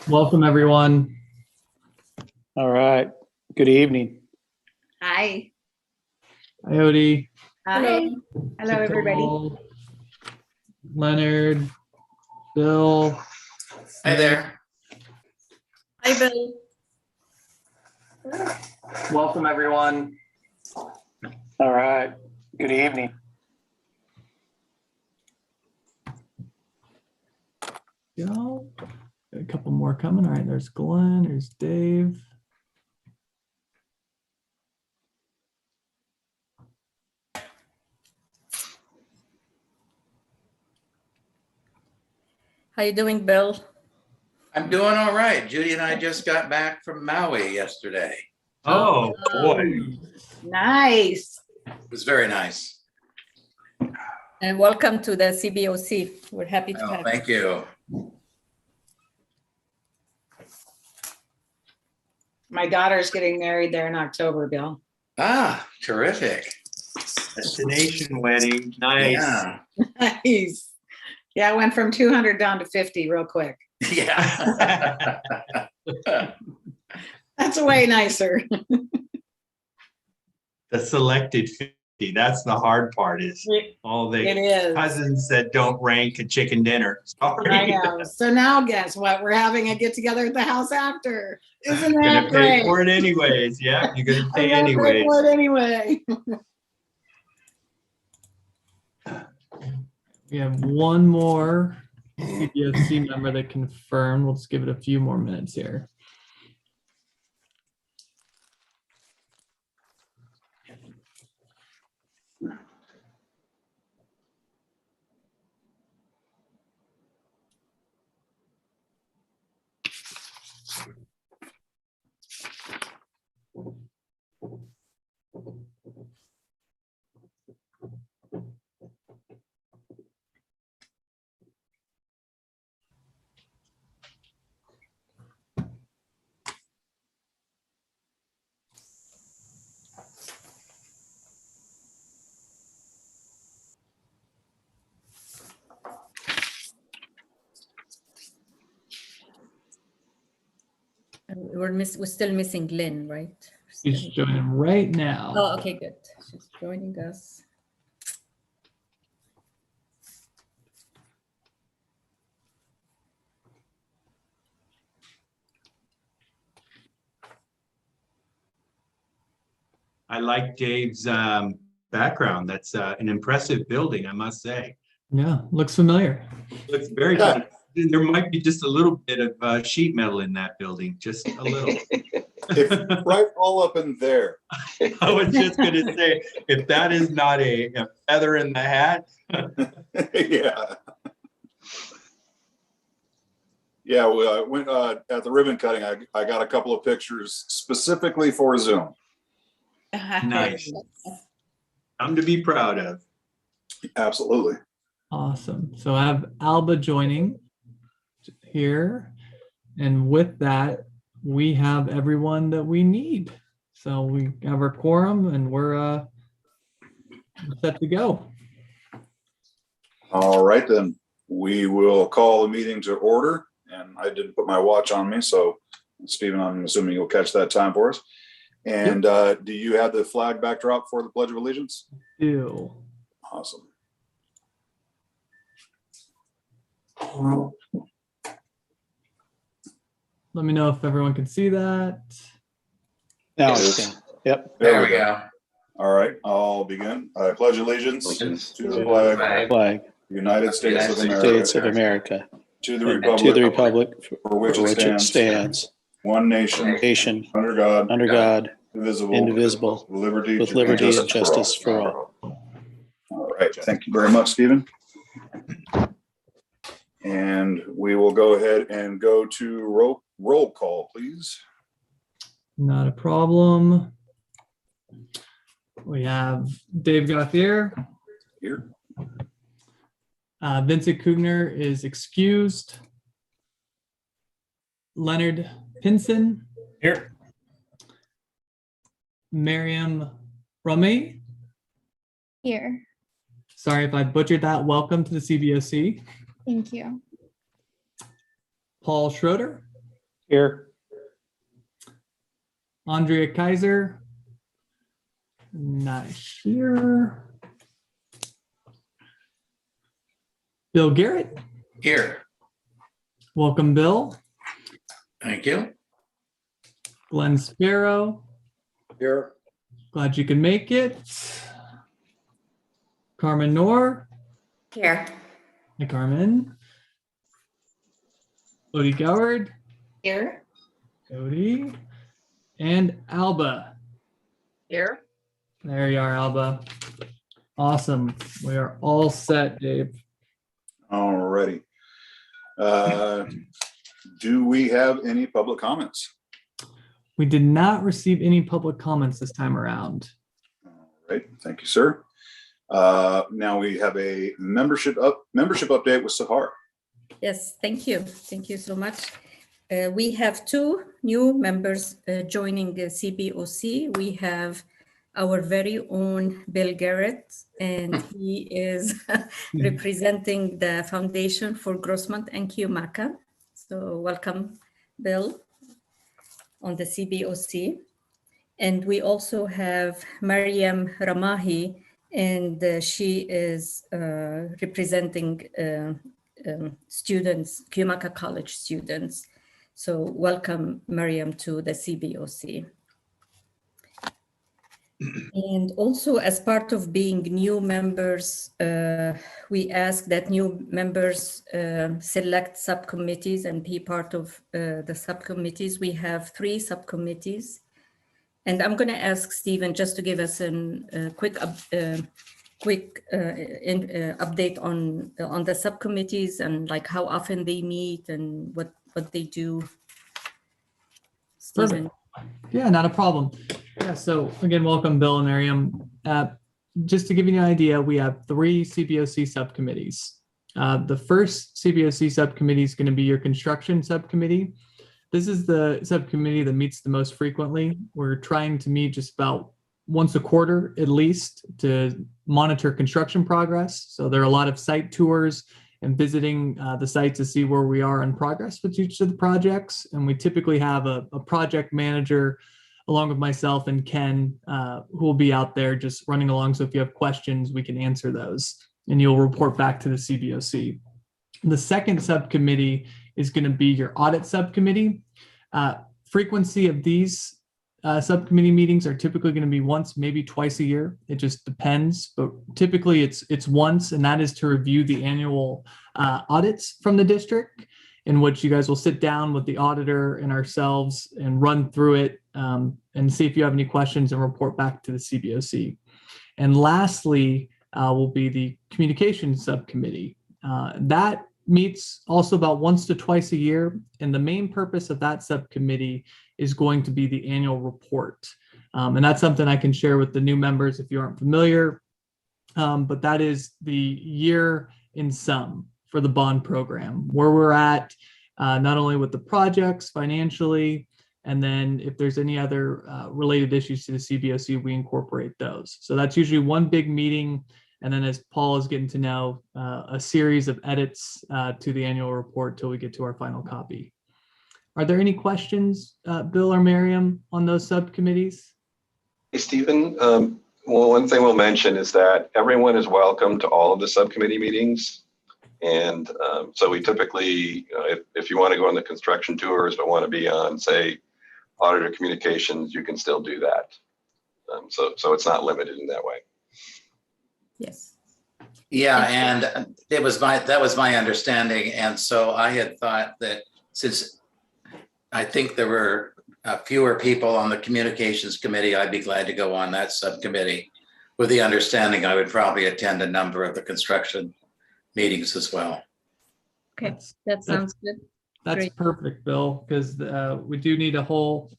Welcome, everyone. All right. Good evening. Hi. Hi, Odie. Hi. Hello, everybody. Nicole, Leonard, Bill. Hi there. Hi, Bill. Welcome, everyone. All right. Good evening. Go. Got a couple more coming. All right, there's Glenn, there's Dave. How you doing, Bill? I'm doing all right. Judy and I just got back from Maui yesterday. Oh, boy. Nice. It was very nice. And welcome to the CBOC. We're happy to Oh, have you. thank you. My daughter's getting married there in October, Bill. Ah, terrific. Destination wedding. Nice. Yeah. Nice. Yeah, I went from 200 down to 50 real quick. Yeah. That's way nicer. The selected 50. That's the hard part is all It the is. cousins that don't rank a chicken dinner. Sorry. I know. So now guess what? We're having a get together at the house after. Isn't You're that gonna pay great? for it anyways. Yeah, you're gonna I'm pay gonna pay anyways. for it anyway. We have one more CBOC member that confirmed. We'll just give it a few more minutes here. And we're still missing Glenn, right? She's joining right now. Oh, okay, good. She's joining us. I like Dave's background. That's an impressive building, I must say. Yeah, looks familiar. Looks very good. There might be just a little bit of sheet metal in that building, just a little. It's right all up in there. I was just going to say, if that is not a feather in the hat. Yeah. Yeah, we went at the ribbon cutting. I got a couple of pictures specifically for Zoom. Nice. Something to be proud of. Absolutely. Awesome. So I have Alba joining here. And with that, we have everyone that we need. So we have our quorum and we're set to go. All right, then we will call the meeting to order. And I didn't put my watch on me, so Stephen, I'm assuming you'll catch that time for us. And do you have the flag backdrop for the Pledge of Allegiance? Ew. Awesome. Let me know if everyone can see that. Now we can. Yep. There we go. All right, I'll begin. I pledge allegiance Allegiance to the flag, Flag. Flag, United States of States of America, America, to the and to the republic republic for which it stands, one nation, nation, under God, under God, indivisible, indivisible, with liberty with liberty and justice for all. All right, thank you very much, Stephen. And we will go ahead and go to roll call, please. Not a problem. We have Dave Gauthier. Here. Vincent Kugner is excused. Leonard Pinson. Here. Miriam Rumey. Here. Sorry if I butchered that. Welcome to the CBOC. Thank you. Paul Schroeder, Here. Andrea Kaiser, not here. Bill Garrett, Here, welcome, Bill. thank you. Glenn Sparrow, Here. glad you could make it. Carmen Noor, Here. hi Carmen. Odie Goward, Here. Odie, and Alba. Here. There you are, Alba. Awesome. We are all set, Dave. Alrighty. Do we have any public comments? We did not receive any public comments this time around. All right, thank you, sir. Now we have a membership update with Sahar. Yes, thank you. Thank you so much. We have two new members joining the CBOC. We have our very own Bill Garrett, and he is representing the Foundation for Grossmont and Kiyomaca. So welcome, Bill, on the CBOC. And we also have Mariam Ramahi, and she is representing students, Kiyomaca College students. So welcome, Mariam, to the CBOC. And also, as part of being new members, we ask that new members select subcommittees and be part of the subcommittees. We have 3 subcommittees. And I'm going to ask Stephen just to give us a quick update on the subcommittees and like how often they meet and what they do. Stephen. Yeah, not a problem. Yeah, so again, welcome, Bill and Miriam. Just to give you an idea, we have 3 CBOC subcommittees. The first CBOC subcommittee is going to be your construction subcommittee. This is the subcommittee that meets the most frequently. We're trying to meet just about once a quarter at least to monitor construction progress. So there are a lot of site tours and visiting the site to see where we are in progress with each of the projects. And we typically have a project manager along with myself and Ken, who will be out there just running along. So if you have questions, we can answer those and you'll report back to the CBOC. The second subcommittee is going to be your audit subcommittee. Frequency of these subcommittee meetings are typically going to be once, maybe twice a year. It just depends, but typically it's once, and that is to review the annual audits from the district, in which you guys will sit down with the auditor and ourselves and run through it and see if you have any questions and report back to the CBOC. And lastly, will be the communications subcommittee. That meets also about once to twice a year. And the main purpose of that subcommittee is going to be the annual report. And that's something I can share with the new members if you aren't familiar. But that is the year in sum for the bond program, where we're at, not only with the projects financially, and then if there's any other related issues to the CBOC, we incorporate those. So that's usually one big meeting. And then as Paul is getting to know, a series of edits to the annual report till we get to our final copy. Are there any questions, Bill or Miriam, on those subcommittees? Hey, Stephen. Well, one thing we'll mention is that everyone is welcome to all of the subcommittee meetings. And so we typically, if you want to go on the construction tours but want to be on, say, auditor communications, you can still do that. So it's not limited in that way. Yes. Yeah, and that was my understanding. And so I had thought that since I think there were fewer people on the communications committee, I'd be glad to go on that subcommittee, with the understanding I would probably attend a number of the construction meetings as well. Okay, that sounds good. That's Great. perfect, Bill, because we do need a whole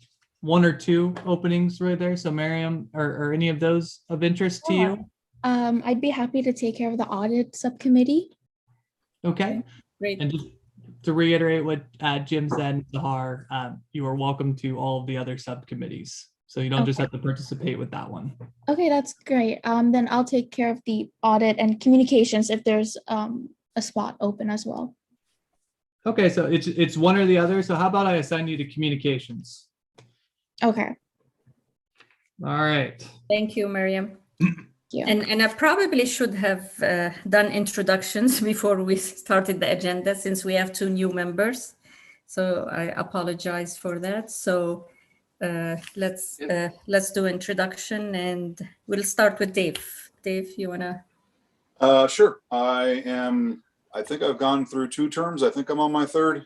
1 or 2 openings right there. So Miriam, are any of those of interest to you? I'd be happy to take care of the audit subcommittee. Okay. Great. And just to reiterate what Jim said, Zahar, you are welcome to all of the other subcommittees. So you don't just have to participate with that one. Okay, that's great. Then I'll take care of the audit and communications if there's a spot open as well. Okay, so it's one or the other. So how about I assign you to communications? Okay. All right. Thank you, Miriam. Yeah. And I probably should have done introductions before we started the agenda, since we have 2 new members. So I apologize for that. So let's do introduction, and we'll start with Dave. Dave, you wanna? Sure. I think I've gone through 2 terms. I think I'm on my 3rd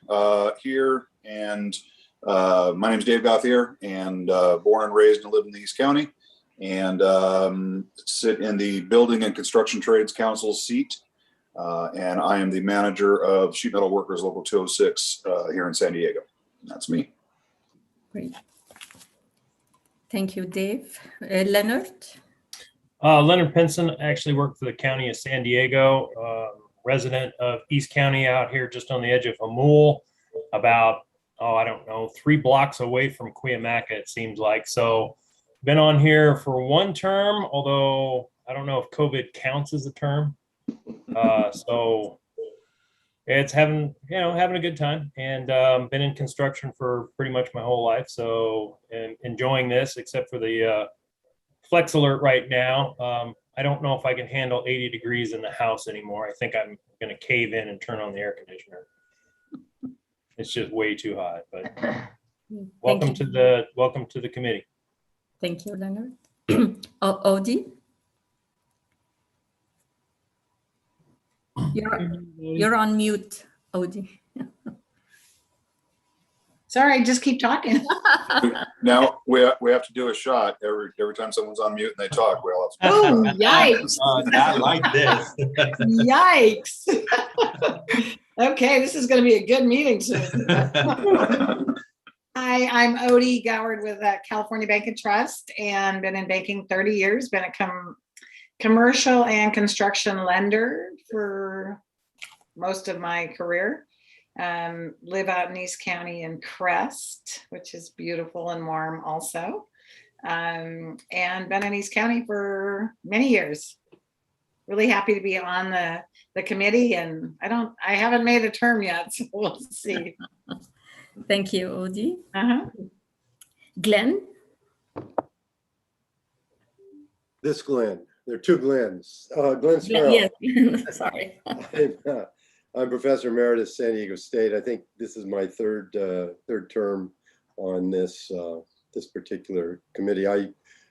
here. And my name is Dave Gauthier, and born and raised and lived in the East County, and sit in the Building and Construction Trades Council seat. And I am the manager of Sheet Metal Workers Local 206 here in San Diego. That's me. Great. Thank you, Dave. Leonard? Leonard Pinson, actually worked for the county of San Diego, resident of East County out here just on the edge of Hamul, about, I don't know, 3 blocks away from Cuyamaca, it seems like. So been on here for 1 term, although I don't know if COVID counts as a term. So it's having a good time, and been in construction for pretty much my whole life. So enjoying this, except for the flex alert right now. I don't know if I can handle 80 degrees in the house anymore. I think I'm going to cave in and turn on the air conditioner. It's just way too hot. But welcome to the committee. Thank you, Leonard. Odie? You're on mute, Odie. Sorry, just keep talking. Now we have to do a shot every time someone's on mute and they talk. We all have to. Oh, yikes. Not like this. Yikes. Okay, this is going to be a good meeting soon. Hi, I'm Odie Goward with California Bank and Trust, and been in banking 30 years, been a commercial and construction lender for most of my career. Live out in East County in Crest, which is beautiful and warm also. And been in East County for many years. Really happy to be on the committee, and I haven't made a term yet, so we'll see. Thank you, Odie. Glenn? This Glenn. There are 2 Glens. Glenn Sparrow. Yes, sorry. I'm Professor Emeritus San Diego State. I think this is my third term on this particular committee. I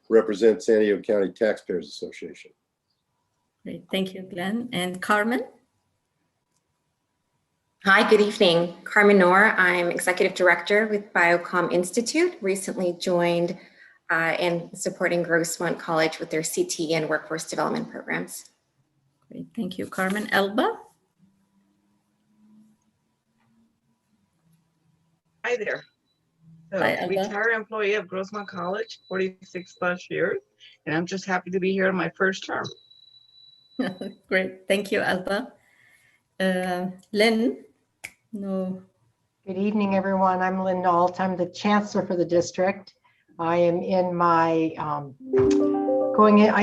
represent San Diego County Taxpayers Association. Great, thank you, Glenn. And Carmen? Hi, good evening. Carmen Noor. I'm Executive Director with Biocom Institute. Recently joined in supporting Grossmont College with their CTE and workforce development programs. Great, thank you, Carmen. Elba? Hi there. So, Hi, Elba. retired employee of Grossmont College, 46 plus years, and I'm just happy to be here in my first term. Great, thank you, Elba. Lynn? No. Good evening, everyone. I'm Lynn Nault. I'm the chancellor for the district. I am in my I'm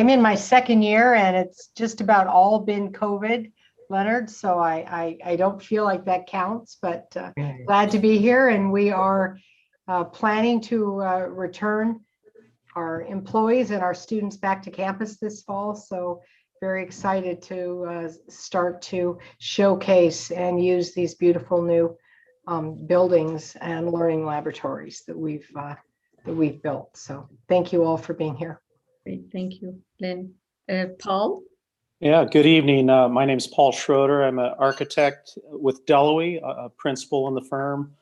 in my 2nd year, and it's just about all been COVID, Leonard. So I don't feel like that counts, but glad to be here. And we are planning to return our employees and our students back to campus this fall. So very excited to start to showcase and use these beautiful new buildings and learning laboratories that we've built. So thank you all for being here. Great, thank you, Lynn. Paul? Yeah, good evening. My name is Paul Schroeder. I'm an architect with Deloitte, a principal in the firm.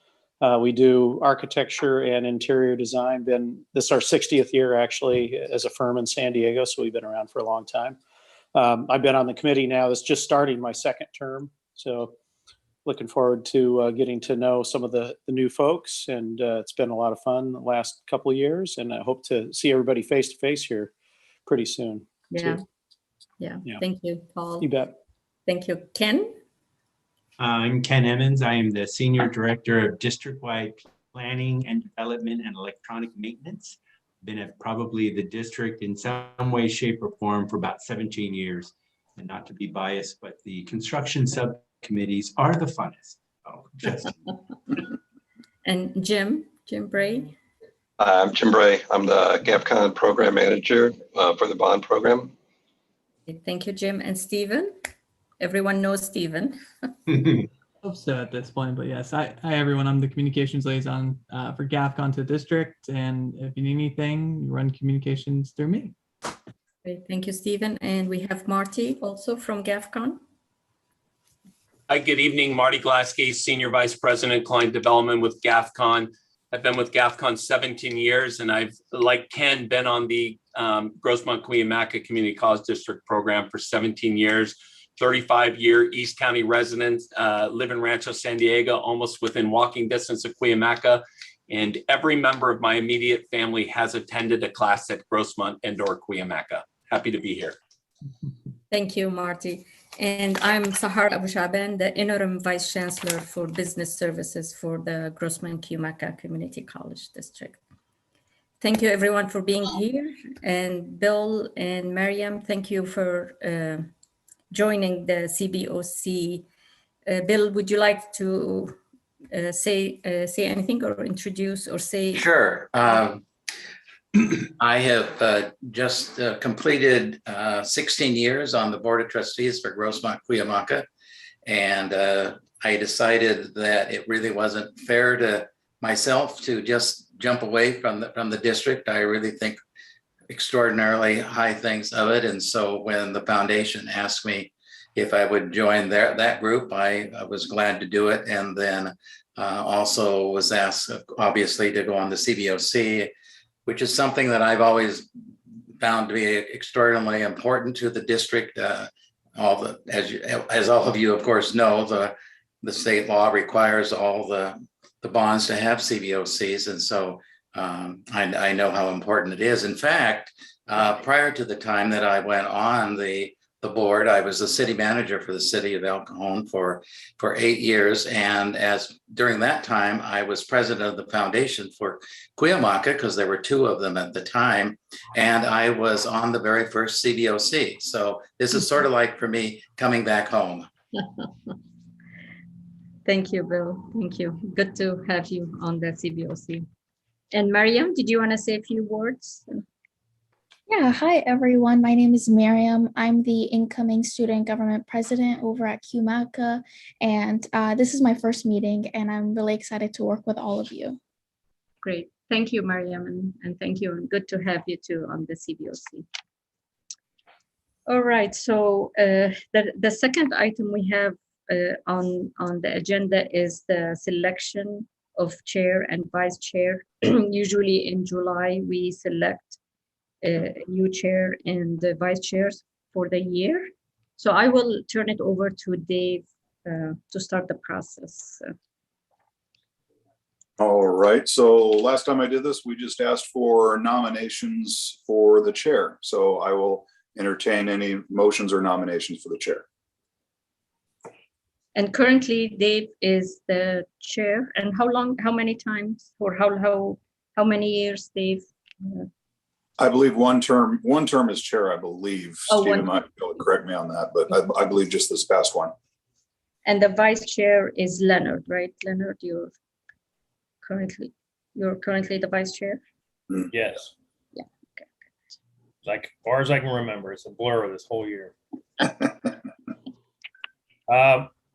We do architecture and interior design. This is our 60th year actually as a firm in San Diego, so we've been around for a long time. I've been on the committee now. It's just starting my 2nd term, so looking forward to getting to know some of the new folks, and it's been a lot of fun the last couple of years, and I hope to see everybody face to face here pretty soon. Yeah. Too. Yeah, thank you, Paul. You bet. Thank you. Ken? I'm Ken Emmons. I am the Senior Director of District-Wide Planning and Development and Electronic Maintenance. Been at probably the district in some way, shape, or form for about 17 years. And not to be biased, but the construction subcommittees are the funnest. Oh, just And Jim Bray. I'm Jim Bray. I'm the GAFCON program manager for the bond program. Thank you, Jim. And Stephen. Everyone knows Stephen. Hope so at this point, but yes, hi everyone. I'm the communications liaison for GAFCON to the district, and if you need anything, you run communications through me. Great. Thank you, Stephen. And we have Marty also from GAFCON. Hi, good evening. Marty Glaske, Senior Vice President, Client Development with GAFCON. I've been with GAFCON 17 years, and I've, like Ken, been on the Grossmont-Cuyamaca Community College District program for 17 years. 35-year East County resident, live in Rancho San Diego, almost within walking distance of Cuyamaca. And every member of my immediate family has attended a class at Grossmont and/or Cuyamaca. Happy to be here. Thank you, Marty. And I'm Sahar Abu Shaban, the Interim Vice Chancellor for Business Services for the Grossmont-Cuyamaca Community College District. Thank you, everyone, for being here. And Bill and Mariam, thank you for joining the CBOC. Bill, would you like to say anything or introduce or say? Sure. I have just completed 16 years on the Board of Trustees for Grossmont-Cuyamaca, and I decided that it really wasn't fair to myself to just jump away from the district. I really think extraordinarily high things of it, and so when the foundation asked me if I would join that group, I was glad to do it, and then also was asked, obviously, to go on the CBOC, which is something that I've always found to be extraordinarily important to the district. As all of you, of course, know, the state law requires all the bonds to have CBOCs, and so I know how important it is. In fact, prior to the time that I went on the board, I was the city manager for the city of El Cajon for 8 years, and during that time I was president of the foundation for Cuyamaca, because there were 2 of them at the time, and I was on the very first CBOC. So this is sort of like, for me, coming back home. Thank you, Bill. Thank you. Good to have you on the CBOC. And Mariam, did you want to say a few words? Yeah, hi everyone. My name is Miriam. I'm the incoming student government president over at Cuyamaca, and this is my first meeting, and I'm really excited to work with all of you. Great. Thank you, Mariam, and thank you. And good to have you too on the CBOC. All right, so the second item we have on the agenda is the selection of chair and vice chair. Usually in July, we select a new chair and the vice chairs for the year. So I will turn it over to Dave to start the process. All right, so last time I did this, we just asked for nominations for the chair. So I will entertain any motions or nominations for the chair. And currently Dave is the chair. And how many times, or how many years, Dave? I believe one term is chair, I believe. Oh, Stephen might be able to correct me on that, but I believe just this past one. And the vice chair is Leonard, right? Leonard, you're currently the vice chair? yes. Yeah. Okay. Like, as far as I can remember, it's a blur this whole year.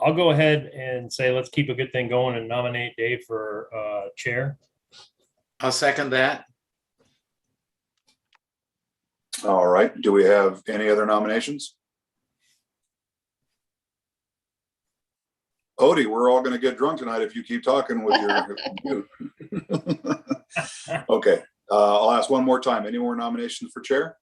I'll go ahead and say, let's keep a good thing going and nominate Dave for chair. I'll second that. All right, do we have any other nominations? Odie, we're all going to get drunk tonight if you keep talking with your. Okay, I'll ask one more time. Any more nominations for chair?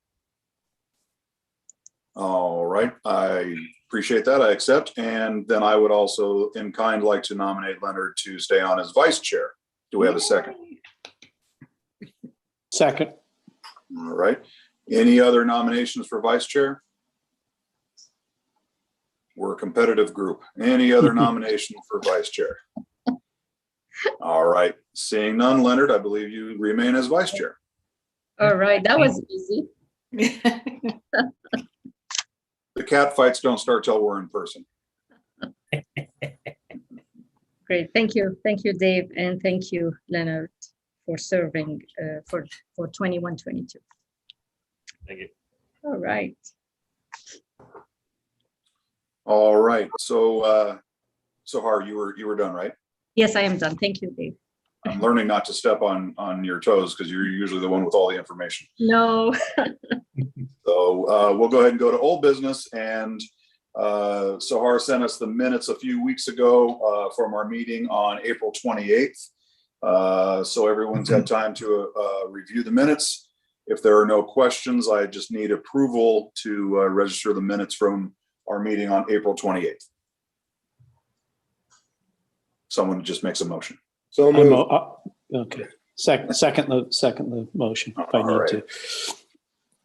All right, I appreciate that. I accept. And then I would also, in kind, like to nominate Leonard to stay on as vice chair. Do we have a second? Second. All right. Any other nominations for vice chair? We're a competitive group. Any other nomination for vice chair? All right. Seeing none, Leonard, I believe you remain as vice chair. All right, that was easy. The cat fights don't start till we're in person. Great. Thank you. Thank you, Dave. And thank you, Leonard, for serving for 21-22. Thank you. All right. All right. So, Sahar, you were done, right? Yes, I am done. Thank you, Dave. I'm learning not to step on your toes because you're usually the one with all the information. No. So we'll go ahead and go to old business. And Sahar sent us the minutes a few weeks ago from our meeting on April 28th. So everyone's had time to review the minutes. If there are no questions, I just need approval to register the minutes from our meeting on April 28th. Someone just makes a motion. So moved. Okay. Second the motion if I need to.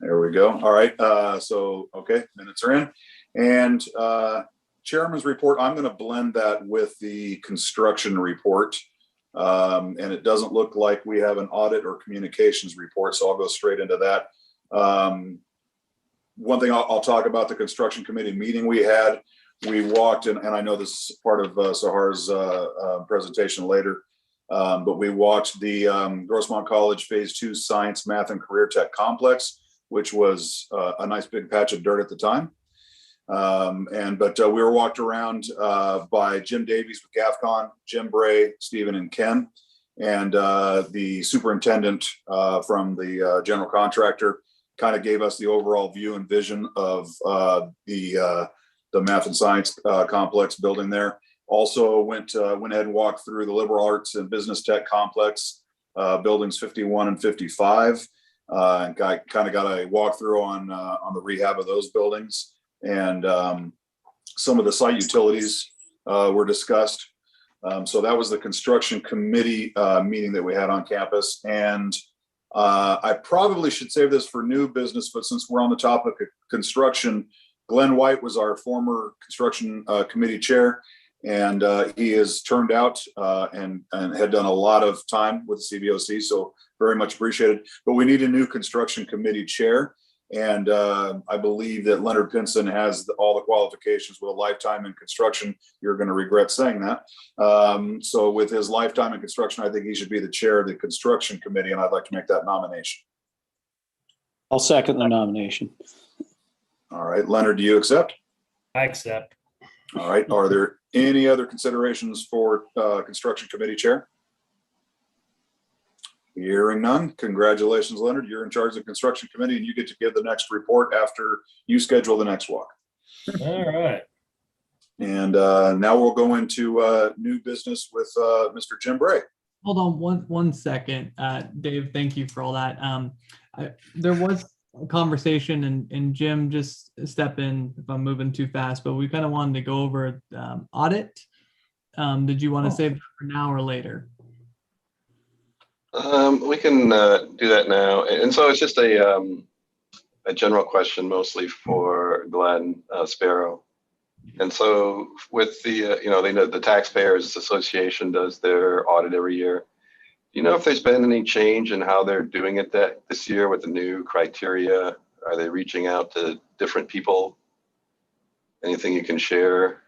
There we go. All right. So, okay, minutes are in. And chairman's report, I'm going to blend that with the construction report. And it doesn't look like we have an audit or communications report, so I'll go straight into that. One thing I'll talk about the construction committee meeting we had. We walked in, and I know this is part of Sahar's presentation later, but we watched the Grossmont College Phase 2 Science, Math, and Career Tech Complex, which was a nice big patch of dirt at the time. But we were walked around by Jim Davies with GAFCON, Jim Bray, Stephen, and Ken, and the superintendent from the general contractor kind of gave us the overall view and vision of the math and science complex building there. Also went ahead and walked through the liberal arts and business tech complex, buildings 51 and 55, and kind of got a walkthrough on the rehab of those buildings. And some of the site utilities were discussed. So that was the construction committee meeting that we had on campus. And I probably should save this for new business, but since we're on the topic of construction, Glenn White was our former construction committee chair, and he has turned out and had done a lot of time with the CBOC, so very much appreciated. But we need a new construction committee chair, and I believe that Leonard Pinson has all the qualifications with a lifetime in construction. You're going to regret saying that. So with his lifetime in construction, I think he should be the chair of the construction committee, and I'd like to make that nomination. I'll second the nomination. All right, Leonard, do you accept? I accept. All right, are there any other considerations for construction committee chair? Hearing none. Congratulations, Leonard. You're in charge of the construction committee and you get to give the next report after you schedule the next walk. All right. And now we'll go into new business with Mr. Jim Bray. Hold on one second. Dave, thank you for all that. There was a conversation and Jim, just step in if I'm moving too fast, but we kind of wanted to go over audit. Did you want to save that for now or later? We can do that now. And so it's just a general question, mostly for Glenn Sparrow. And so with the, the Taxpayers Association does their audit every year. Do you know if there's been any change in how they're doing it this year with the new criteria? Are they reaching out to different people? Anything you can share?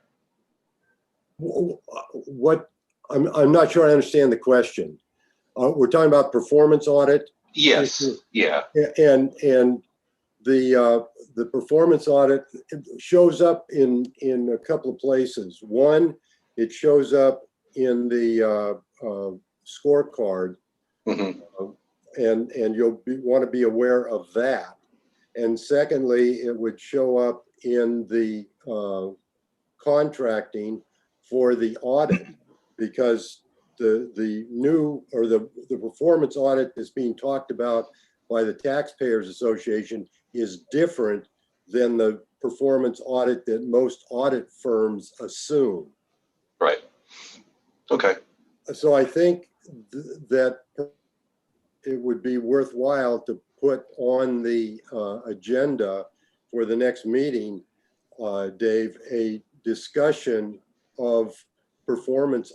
What I'm not sure I understand the question. We're talking about performance audit. Yes. Yeah. And the performance audit shows up in a couple of places. One, it shows up in the scorecard, and you'll want to be aware of that. And secondly, it would show up in the contracting for the audit, because the new or the performance audit that's being talked about by the Taxpayers Association is different than the performance audit that most audit firms assume. Right. Okay. So I think that it would be worthwhile to put on the agenda for the next meeting, Dave, a discussion of performance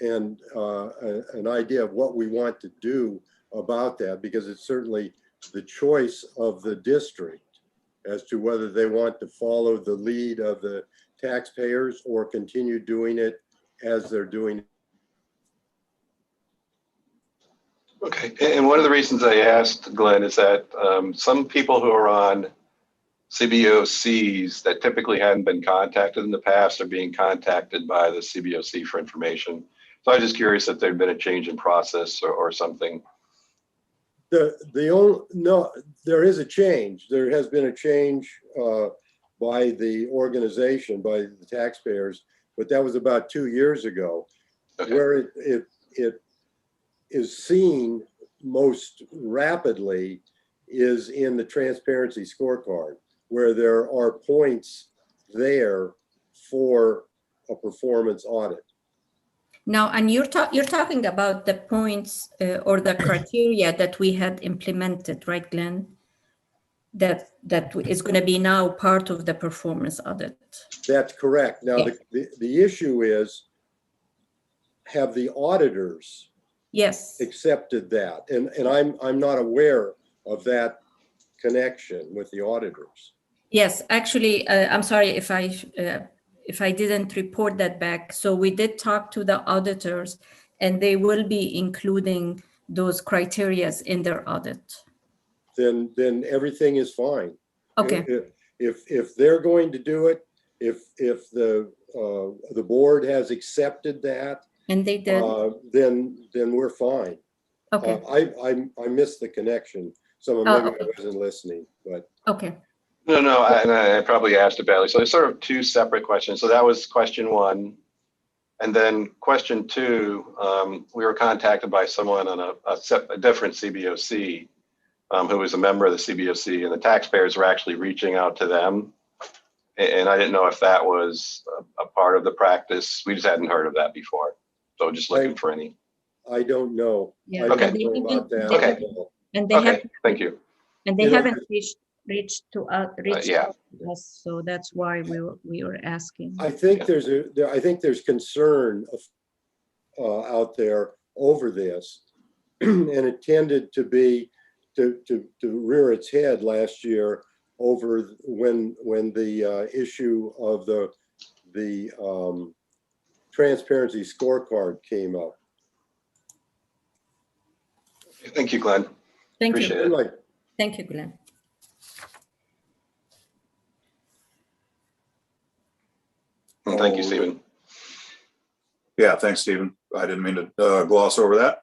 and an idea of what we want to do about that, because it's certainly the choice of the district as to whether they want to follow the lead of the taxpayers or continue doing it as they're doing. Okay, and one of the reasons I asked, Glenn, is that some people who are on CBOCs that typically hadn't been contacted in the past are being contacted by the CBOC for information. So I was just curious if there'd been a change in process or something. No, there is a change. There has been a change by the organization, by the taxpayers, but that was about 2 years ago. Okay. Where it is seen most rapidly is in the transparency scorecard, where there are points there for a performance audit. Now, and you're talking about the points or the criteria that we had implemented, right, Glenn? That is going to be now part of the performance audit. That's correct. Now, yes. the issue is, have the auditors accepted that? And I'm not aware of that connection with the auditors. Yes, actually, I'm sorry if I didn't report that back. So we did talk to the auditors, and they will be including those criterias in their audit. Then everything is fine. Okay. If they're going to do it, if the board has accepted that, and they did, then we're fine. Okay. I missed the connection, so maybe I wasn't listening. But okay. No, I probably asked it badly. So there's sort of two separate questions. So that was question one. And then question two, we were contacted by someone on a different CBOC who was a member of the CBOC, and the taxpayers were actually reaching out to them. And I didn't know if that was a part of the practice. We just hadn't heard of that before. So just looking for any. I don't know. Yeah. I don't know about that. Okay. And they haven't. Thank you. And they haven't reached to us, so that's why we were asking. I think there's concern out there over this, and it tended to be to rear its head last year over when the issue of the transparency scorecard came up. Thank you, Glenn. Thank Appreciate you. it. Thank you, Glenn. And thank you, Stephen. Yeah, thanks, Stephen. I didn't mean to gloss over that.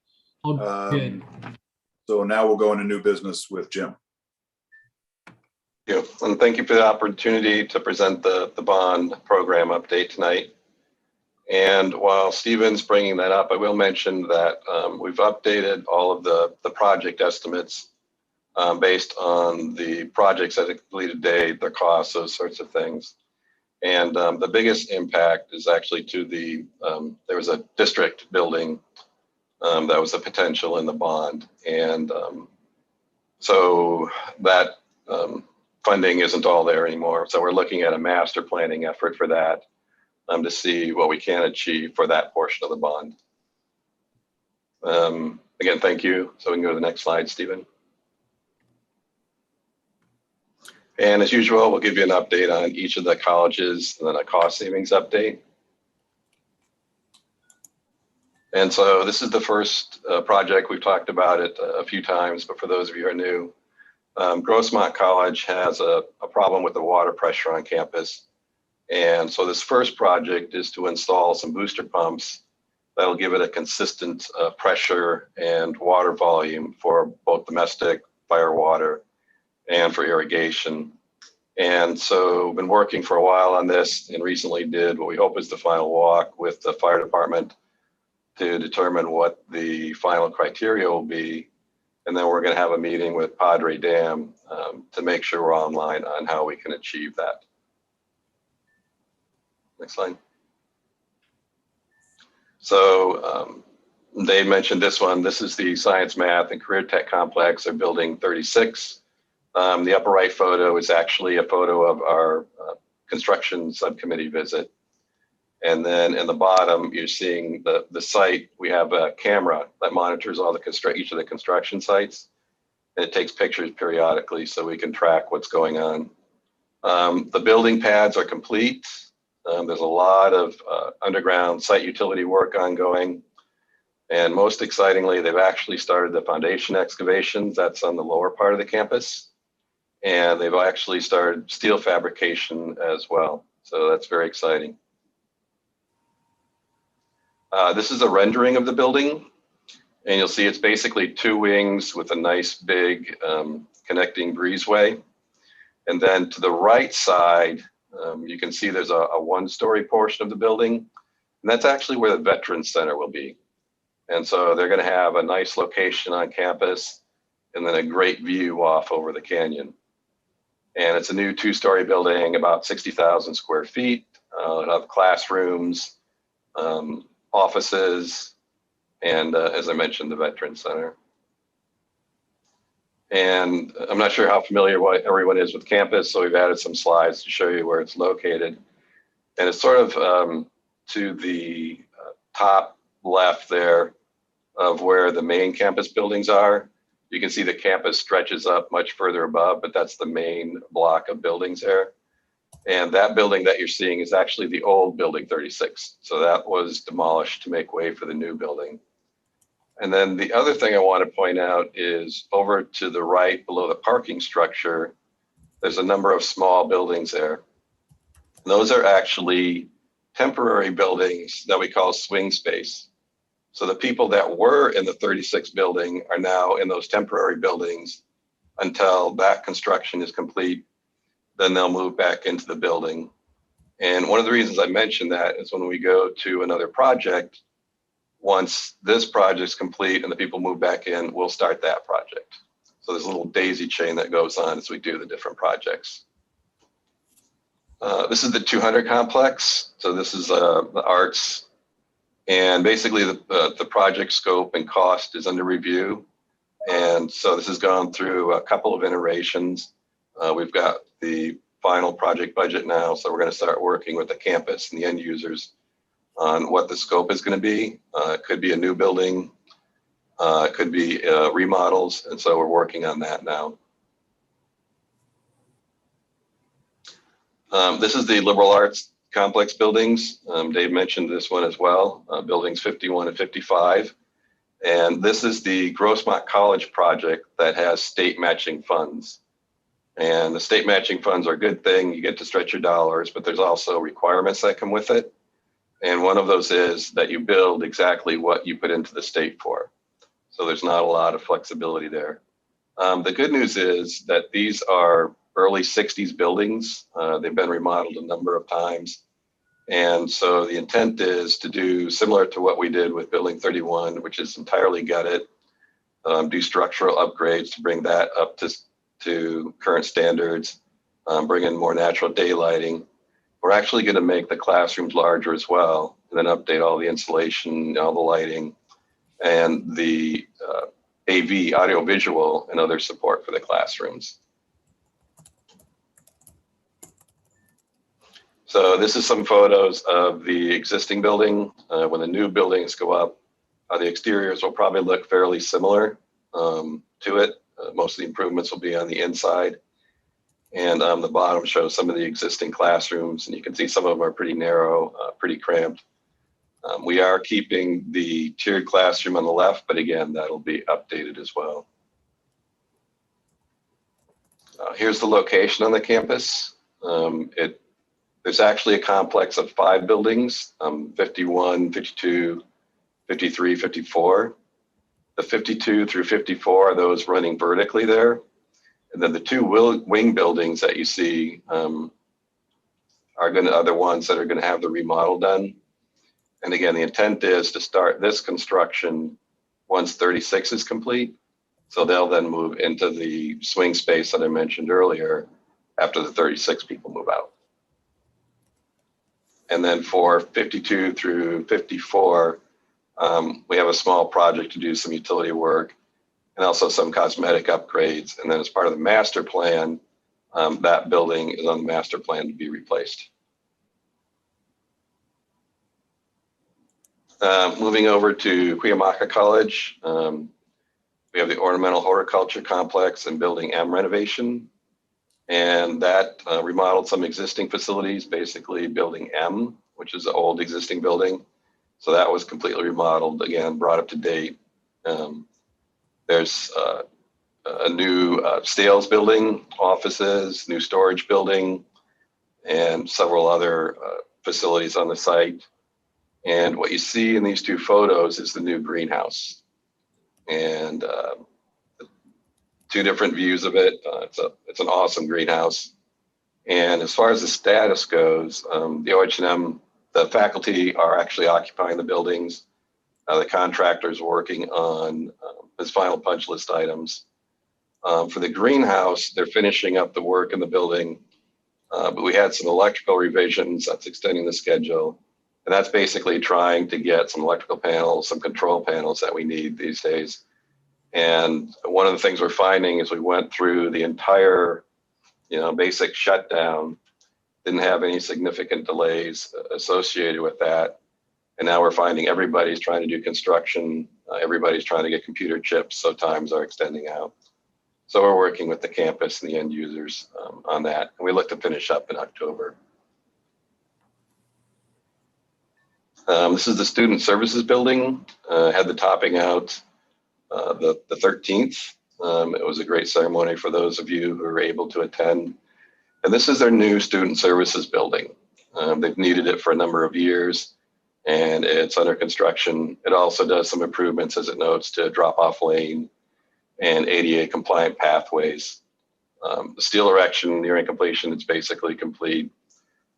So now we'll go into new business with Jim. Thank you. And thank you for the opportunity to present the bond program update tonight. And while Stephen's bringing that up, I will mention that we've updated all of the project estimates based on the projects that are completed date, their costs, those sorts of things. And the biggest impact is actually to the, there was a district building that was a potential in the bond. And so that funding isn't all there anymore. So we're looking at a master planning effort for that to see what we can achieve for that portion of the bond. Again, thank you. So we can go to the next slide, Stephen. And as usual, we'll give you an update on each of the colleges and then a cost savings update. And so this is the first project. We've talked about it a few times, but for those of you who are new, Grossmont College has a problem with the water pressure on campus. And so this first project is to install some booster pumps that'll give it a consistent pressure and water volume for both domestic fire water and for irrigation. And so we've been working for a while on this and recently did what we hope is the final walk with the fire department to determine what the final criteria will be. And then we're going to have a meeting with Padre Dam to make sure we're online on how we can achieve that. Next slide. So Dave mentioned this one. This is the Science, Math, and Career Tech Complex of Building 36. The upper right photo is actually a photo of our construction subcommittee visit. And then in the bottom, you're seeing the site. We have a camera that monitors all each of the construction sites. And it takes pictures periodically so we can track what's going on. The building pads are complete. There's a lot of underground site utility work ongoing. And most excitingly, they've actually started the foundation excavations. That's on the lower part of the campus. And they've actually started steel fabrication as well. So that's very exciting. This is a rendering of the building. And you'll see it's basically 2 wings with a nice big connecting breezeway. And then to the right side, you can see there's a 1-story portion of the building. And that's actually where the Veterans Center will be. And so they're going to have a nice location on campus and then a great view off over the canyon. And it's a new 2-story building, about 60,000 square feet. It'll have classrooms, offices, and as I mentioned, the Veterans Center. And I'm not sure how familiar everyone is with campus, so we've added some slides to show you where it's located. And it's sort of to the top left there of where the main campus buildings are. You can see the campus stretches up much further above, but that's the main block of buildings there. And that building that you're seeing is actually the old Building 36. So that was demolished to make way for the new building. And then the other thing I want to point out is over to the right below the parking structure, there's a number of small buildings there. Those are actually temporary buildings that we call swing space. So the people that were in the 36 building are now in those temporary buildings until that construction is complete. Then they'll move back into the building. And one of the reasons I mentioned that is when we go to another project, once this project's complete and the people move back in, we'll start that project. So there's a little daisy chain that goes on as we do the different projects. This is the 200 complex. So this is the arts. And basically the project scope and cost is under review. And so this has gone through a couple of iterations. We've got the final project budget now. So we're going to start working with the campus and the end users on what the scope is going to be. It could be a new building, it could be remodels. And so we're working on that now. This is the liberal arts complex buildings. Dave mentioned this one as well, buildings 51 and 55. And this is the Grossmont College project that has state matching funds. And the state matching funds are a good thing. You get to stretch your dollars, but there's also requirements that come with it. And one of those is that you build exactly what you put into the state for. So there's not a lot of flexibility there. The good news is that these are early 60s buildings. They've been remodeled a number of times. And so the intent is to do similar to what we did with Building 31, which is entirely gutted, do structural upgrades to bring that up to current standards, bring in more natural daylighting. We're actually going to make the classrooms larger as well, and then update all the insulation, all the lighting, and the AV, audio visual, and other support for the classrooms. So this is some photos of the existing building. When the new buildings go up, the exteriors will probably look fairly similar to it. Most of the improvements will be on the inside. And the bottom shows some of the existing classrooms, and you can see some of them are pretty narrow, pretty cramped. We are keeping the tiered classroom on the left, but again, that'll be updated as well. Here's the location on the campus. There's actually a complex of 5 buildings, 51, 52, 53, 54. The 52 through 54 are those running vertically there. And then the 2 wing buildings that you see are the ones that are going to have the remodel done. And again, the intent is to start this construction once 36 is complete. So they'll then move into the swing space that I mentioned earlier after the 36 people move out. And then for 52 through 54, we have a small project to do some utility work and also some cosmetic upgrades. And then as part of the master plan, that building is on the master plan to be replaced. Moving over to Cuyamaca College, we have the Ornamental Horticulture Complex and Building M renovation. And that remodeled some existing facilities, basically building M, which is the old existing building. So that was completely remodeled, again, brought up to date. There's a new sales building, offices, new storage building, and several other facilities on the site. And what you see in these two photos is the new greenhouse. And two different views of it. It's an awesome greenhouse. And as far as the status goes, the OH&M, the faculty are actually occupying the buildings. The contractor's working on his final punch list items. For the greenhouse, they're finishing up the work in the building, but we had some electrical revisions that's extending the schedule. And that's basically trying to get some electrical panels, some control panels that we need these days. And one of the things we're finding is we went through the entire, basic shutdown, didn't have any significant delays associated with that. And now we're finding everybody's trying to do construction. Everybody's trying to get computer chips, so times are extending out. So we're working with the campus and the end users on that. And we look to finish up in October. This is the Student Services Building. Had the topping out the 13th. It was a great ceremony for those of you who were able to attend. And this is their new Student Services Building. They've needed it for a number of years, and it's under construction. It also does some improvements, as it notes, to drop-off lane and ADA compliant pathways. The steel erection nearing completion, it's basically complete.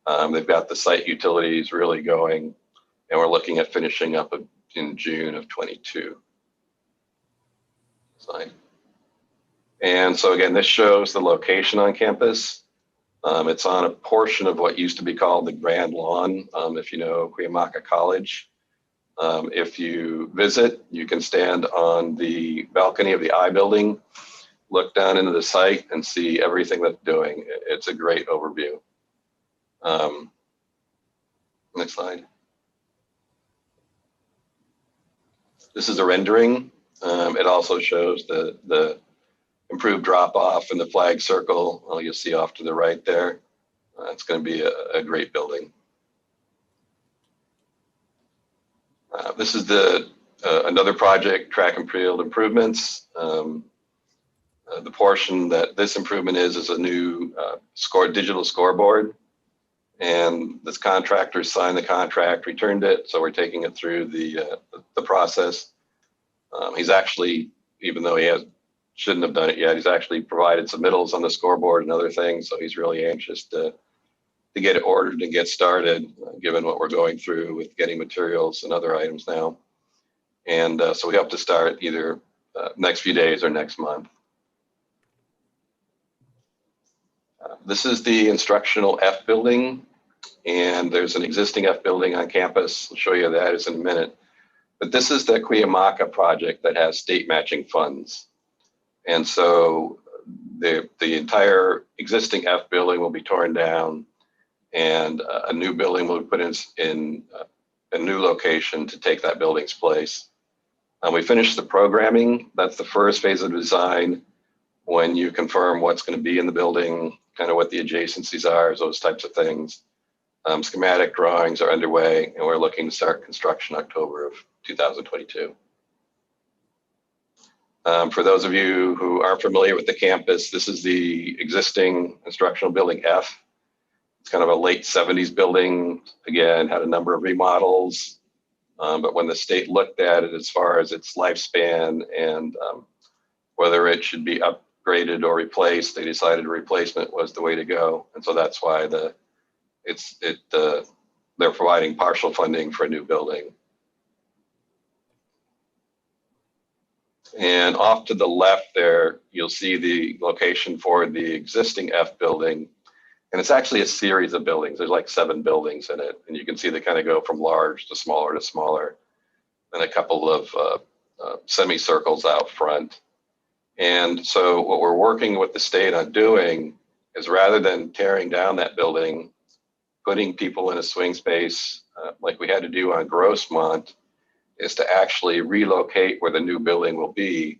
They've got the site utilities really going, and we're looking at finishing up in June of 22. Slide. And so again, this shows the location on campus. It's on a portion of what used to be called the Grand Lawn, if you know Cuyamaca College. If you visit, you can stand on the balcony of the I building, look down into the site and see everything that's doing. It's a great overview. Next slide. This is a rendering. It also shows the improved drop off and the flag circle. You'll see off to the right there. It's going to be a great building. This is another project, track and field improvements. The portion that this improvement is a new digital scoreboard. And this contractor signed the contract, returned it. So we're taking it through the process. He's actually, even though shouldn't have done it yet, he's actually provided submittals on the scoreboard and other things. So he's really anxious to get it ordered and get started, given what we're going through with getting materials and other items now. And so we hope to start either next few days or next month. This is the instructional F building, and there's an existing F building on campus. I'll show you that in a minute. But this is the Cuyamaca project that has state matching funds. And so the entire existing F building will be torn down, and a new building will be put in a new location to take that building's place. We finished the programming. That's the first phase of design, when you confirm what's going to be in the building, kind of what the adjacencies are, those types of things. Schematic drawings are underway, and we're looking to start construction October of 2022. For those of you who aren't familiar with the campus, this is the existing instructional building F. It's kind of a late 70s building. Again, had a number of remodels, but when the state looked at it as far as its lifespan and whether it should be upgraded or replaced, they decided a replacement was the way to go. And so that's why they're providing partial funding for a new building. And off to the left there, you'll see the location for the existing F building. And it's actually a series of buildings. There's like 7 buildings in it. And you can see they kind of go from large to smaller, and a couple of semicircles out front. And so what we're working with the state on doing is, rather than tearing down that building, putting people in a swing space like we had to do on Grossmont, is to actually relocate where the new building will be.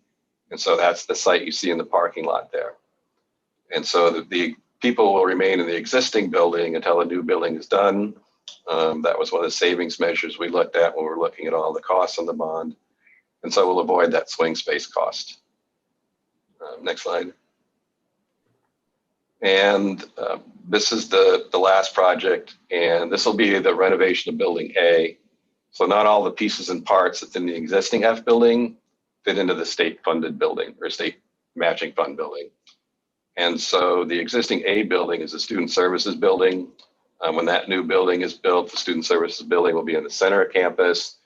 And so that's the site you see in the parking lot there. And so the people will remain in the existing building until a new building is done. That was one of the savings measures we looked at when we were looking at all the costs on the bond. And so we'll avoid that swing space cost. Next slide. And this is the last project, and this will be the renovation of building A. So not all the pieces and parts that's in the existing F building fit into the state funded building or state matching fund building. And so the existing A building is a student services building. When that new building is built, the student services building will be in the center of campus.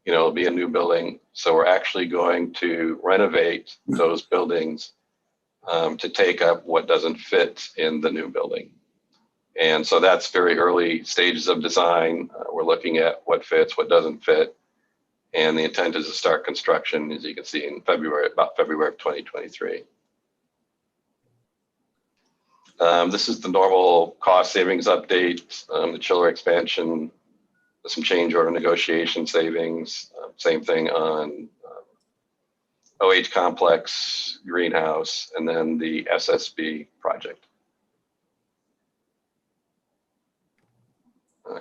You know, it'll be a new building. So we're actually going to renovate those buildings to take up what doesn't fit in the new building. And so that's very early stages of design. We're looking at what fits, what doesn't fit. And the intent is to start construction, as you can see, in February, about February of 2023. This is the normal cost savings update, the chiller expansion, some change order negotiation savings, same thing on OH complex, greenhouse, and then the SSB project.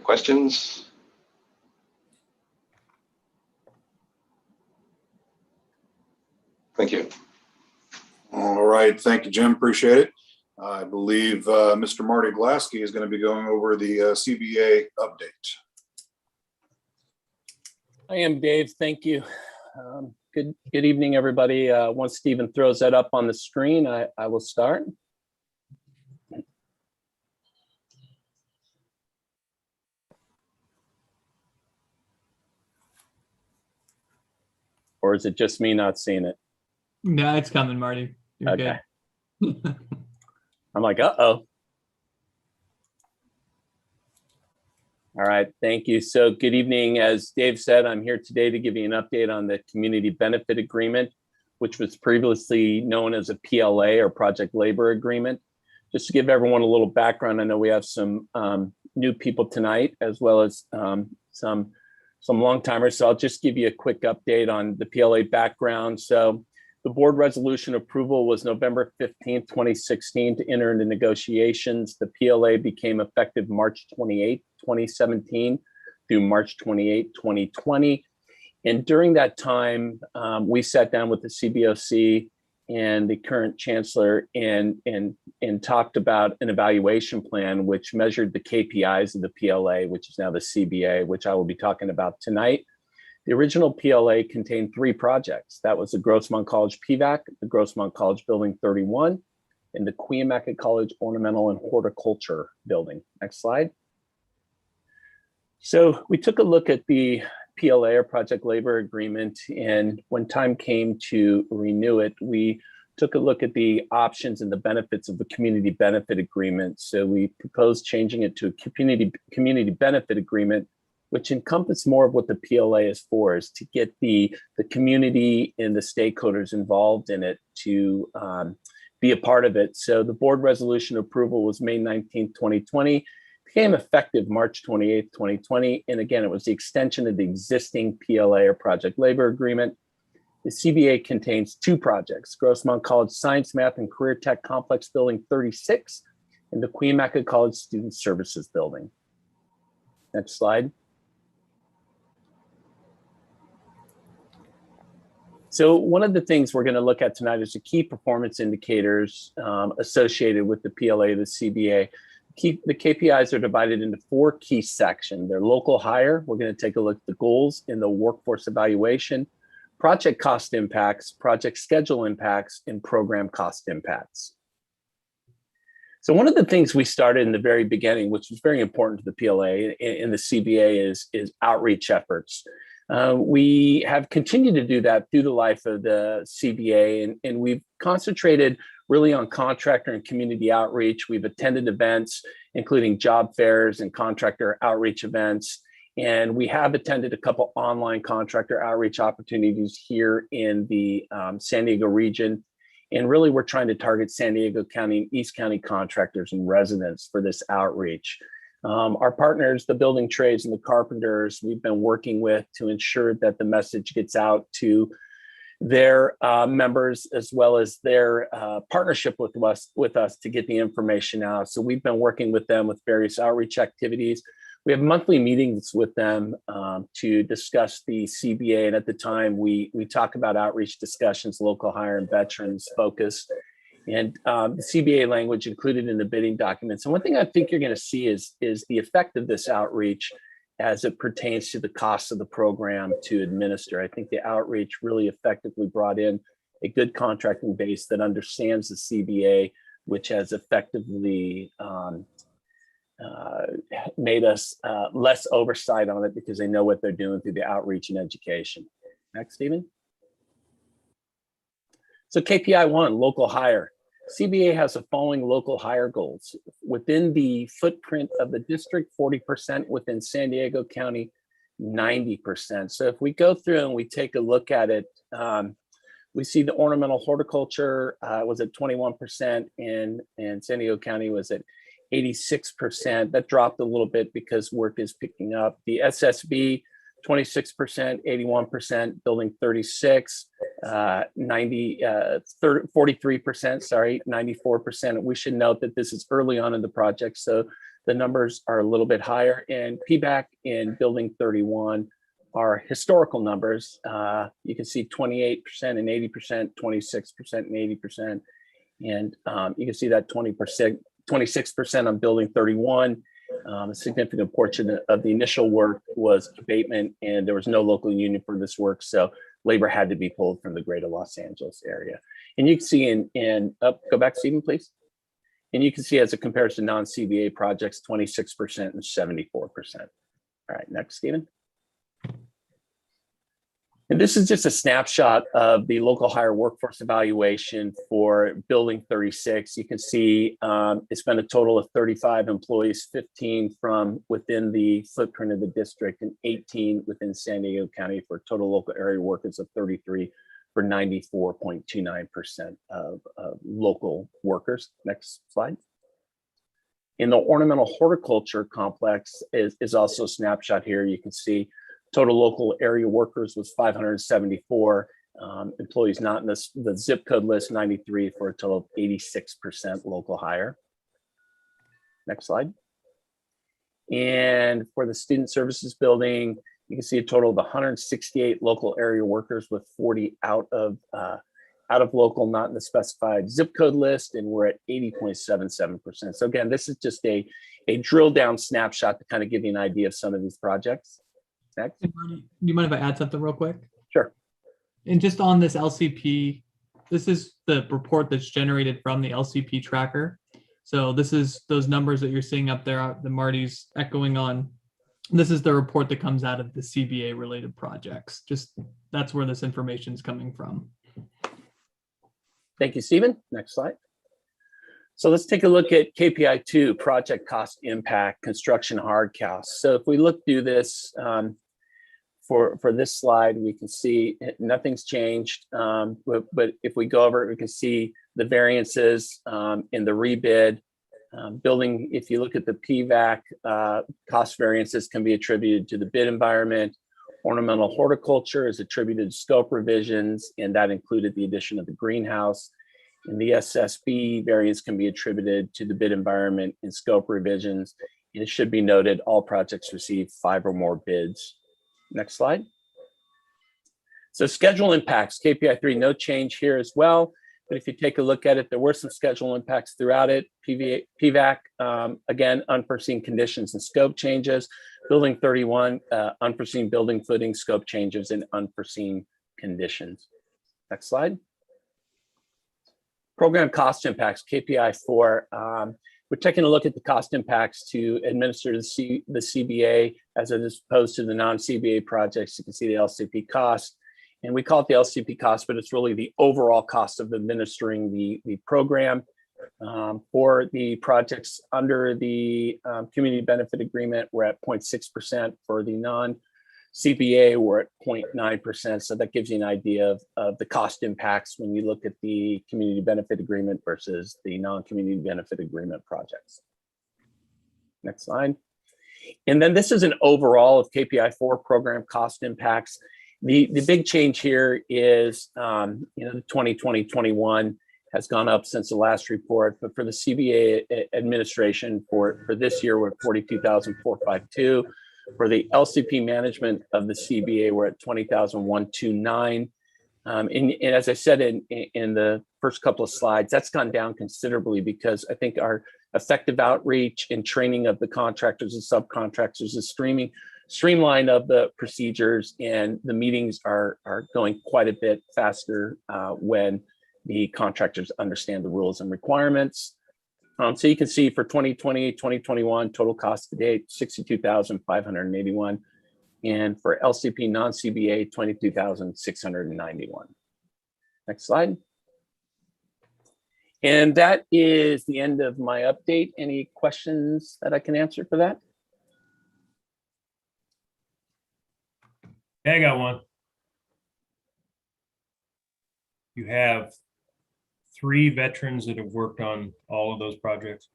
Questions? Thank you. All right, thank you, Jim, appreciate it. I believe Mr. Marty Glaske is going to be going over the CBA update. I am Dave, thank you. Good evening, everybody. Once Stephen throws that up on the screen, I will start. Or is it just me not seeing it? No, it's coming, Marty. You're okay. Good. I'm like, uh-oh. All right, thank you. So good evening. As Dave said, I'm here today to give you an update on the Community Benefit Agreement, which was previously known as a PLA or Project Labor Agreement. Just to give everyone a little background, I know we have some new people tonight, as well as some long-timers. So I'll just give you a quick update on the PLA background. So the board resolution approval was November 15th, 2016 to enter into negotiations. The PLA became effective March 28th, 2017 through March 28th, 2020. And during that time, we sat down with the CBOC and the current chancellor and talked about an evaluation plan which measured the KPIs of the PLA, which is now the CBA, which I will be talking about tonight. The original PLA contained 3 projects. That was the Grossmont College PVAC, the Grossmont College Building 31, and the Cuyamaca College Ornamental and Horticulture Building. Next slide. So we took a look at the PLA or Project Labor Agreement, and when time came to renew it, we took a look at the options and the benefits of the Community Benefit Agreement. So we proposed changing it to a Community Benefit Agreement, which encompass more of what the PLA is for, is to get the community and the stakeholders involved in it to be a part of it. So the board resolution approval was May 19th, 2020, became effective March 28th, 2020. And again, it was the extension of the existing PLA or Project Labor Agreement. The CBA contains 2 projects, Grossmont College Science, Math, and Career Tech Complex Building 36 and the Cuyamaca College Student Services Building. Next slide. So one of the things we're going to look at tonight is the key performance indicators associated with the PLA, the CBA. The KPIs are divided into 4 key sections. They're local hire. We're going to take a look at the goals in the workforce evaluation, project cost impacts, project schedule impacts, and program cost impacts. So one of the things we started in the very beginning, which was very important to the PLA and the CBA, is outreach efforts. We have continued to do that through the life of the CBA, and we've concentrated really on contractor and community outreach. We've attended events, including job fairs and contractor outreach events. And we have attended a couple online contractor outreach opportunities here in the San Diego region. And really, we're trying to target San Diego County and East County contractors and residents for this outreach. Our partners, the building trades and the carpenters, we've been working with to ensure that the message gets out to their members as well as their partnership with us to get the information out. So we've been working with them with various outreach activities. We have monthly meetings with them to discuss the CBA, and at the time we talk about outreach discussions, local hire and veterans focus, and the CBA language included in the bidding documents. And one thing I think you're going to see is the effect of this outreach as it pertains to the cost of the program to administer. I think the outreach really effectively brought in a good contracting base that understands the CBA, which has effectively made us less oversight on it because they know what they're doing through the outreach and education. Next, Stephen. So KPI 1, local hire. CBA has the following local hire goals. Within the footprint of the district, 40%, within San Diego County, 90%. So if we go through and we take a look at it, we see the ornamental horticulture was at 21% and San Diego County was at 86%. That dropped a little bit because work is picking up. The SSB, 26%, 81%, building 36, 43%, sorry, 94%. We should note that this is early on in the project, so the numbers are a little bit higher. And PBAC in building 31 are historical numbers. You can see 28% and 80%, 26% and 80%. And you can see that 26% on building 31. A significant portion of the initial work was abatement, and there was no local union for this work, so labor had to be pulled from the greater Los Angeles area. And you can see go back, Stephen, please. And you can see as it compares to non-CBA projects, 26% and 74%. All right, next, Stephen. And this is just a snapshot of the local hire workforce evaluation for building 36. You can see it's been a total of 35 employees, 15 from within the footprint of the district and 18 within San Diego County for total local area workers of 33 for 94.29% of local workers. Next slide. In the ornamental horticulture complex is also a snapshot here. You can see total local area workers was 574, employees not in the zip code list, 93 for a total of 86% local hire. Next slide. And for the student services building, you can see a total of 168 local area workers with 40 out of local, not in the specified zip code list, and we're at 80.77%. So again, this is just a drill down snapshot to kind of give you an idea of some of these projects. Next. Do you mind if I add something real quick? Sure. And just on this LCP, this is the report that's generated from the LCP tracker. So this is those numbers that you're seeing up there that Marty's echoing on. This is the report that comes out of the CBA related projects. Just that's where this information is coming from. Thank you, Stephen. Next slide. So let's take a look at KPI 2, project cost impact, construction hard costs. So if we look through this, for this slide, we can see nothing's changed. But if we go over it, we can see the variances in the rebid. Building, if you look at the PVAC, cost variances can be attributed to the bid environment. Ornamental horticulture is attributed to scope revisions, and that included the addition of the greenhouse. And the SSB variance can be attributed to the bid environment and scope revisions. And it should be noted all projects receive 5 or more bids. Next slide. So schedule impacts, KPI 3, no change here as well. But if you take a look at it, there were some schedule impacts throughout it. PVAC, again, unforeseen conditions and scope changes. Building 31, unforeseen building footing, scope changes, and unforeseen conditions. Next slide. Program cost impacts, KPI 4. We're taking a look at the cost impacts to administer the CBA as opposed to the non-CBA projects. You can see the LCP cost, and we call it the LCP cost, but it's really the overall cost of administering the program. For the projects under the community benefit agreement, we're at 0.6%. For the non-CBA, we're at 0.9%. So that gives you an idea of the cost impacts when you look at the community benefit agreement versus the non-community benefit agreement projects. Next slide. And then this is an overall of KPI 4 program cost impacts. The big change here is, the 2020-21 has gone up since the last report, but for the CBA administration for this year, we're at 42,452. For the LCP management of the CBA, we're at 20,129. And as I said in the first couple of slides, that's gone down considerably because I think our effective outreach and training of the contractors and subcontractors is streamline of the procedures, and the meetings are going quite a bit faster when the contractors understand the rules and requirements. So you can see for 2020, 2021, total cost to date, 62,581. And for LCP non-CBA, 22,691. Next slide. And that is the end of my update. Any questions that I can answer for that? Yeah, I got one. You have 3 veterans that have worked on all of those projects.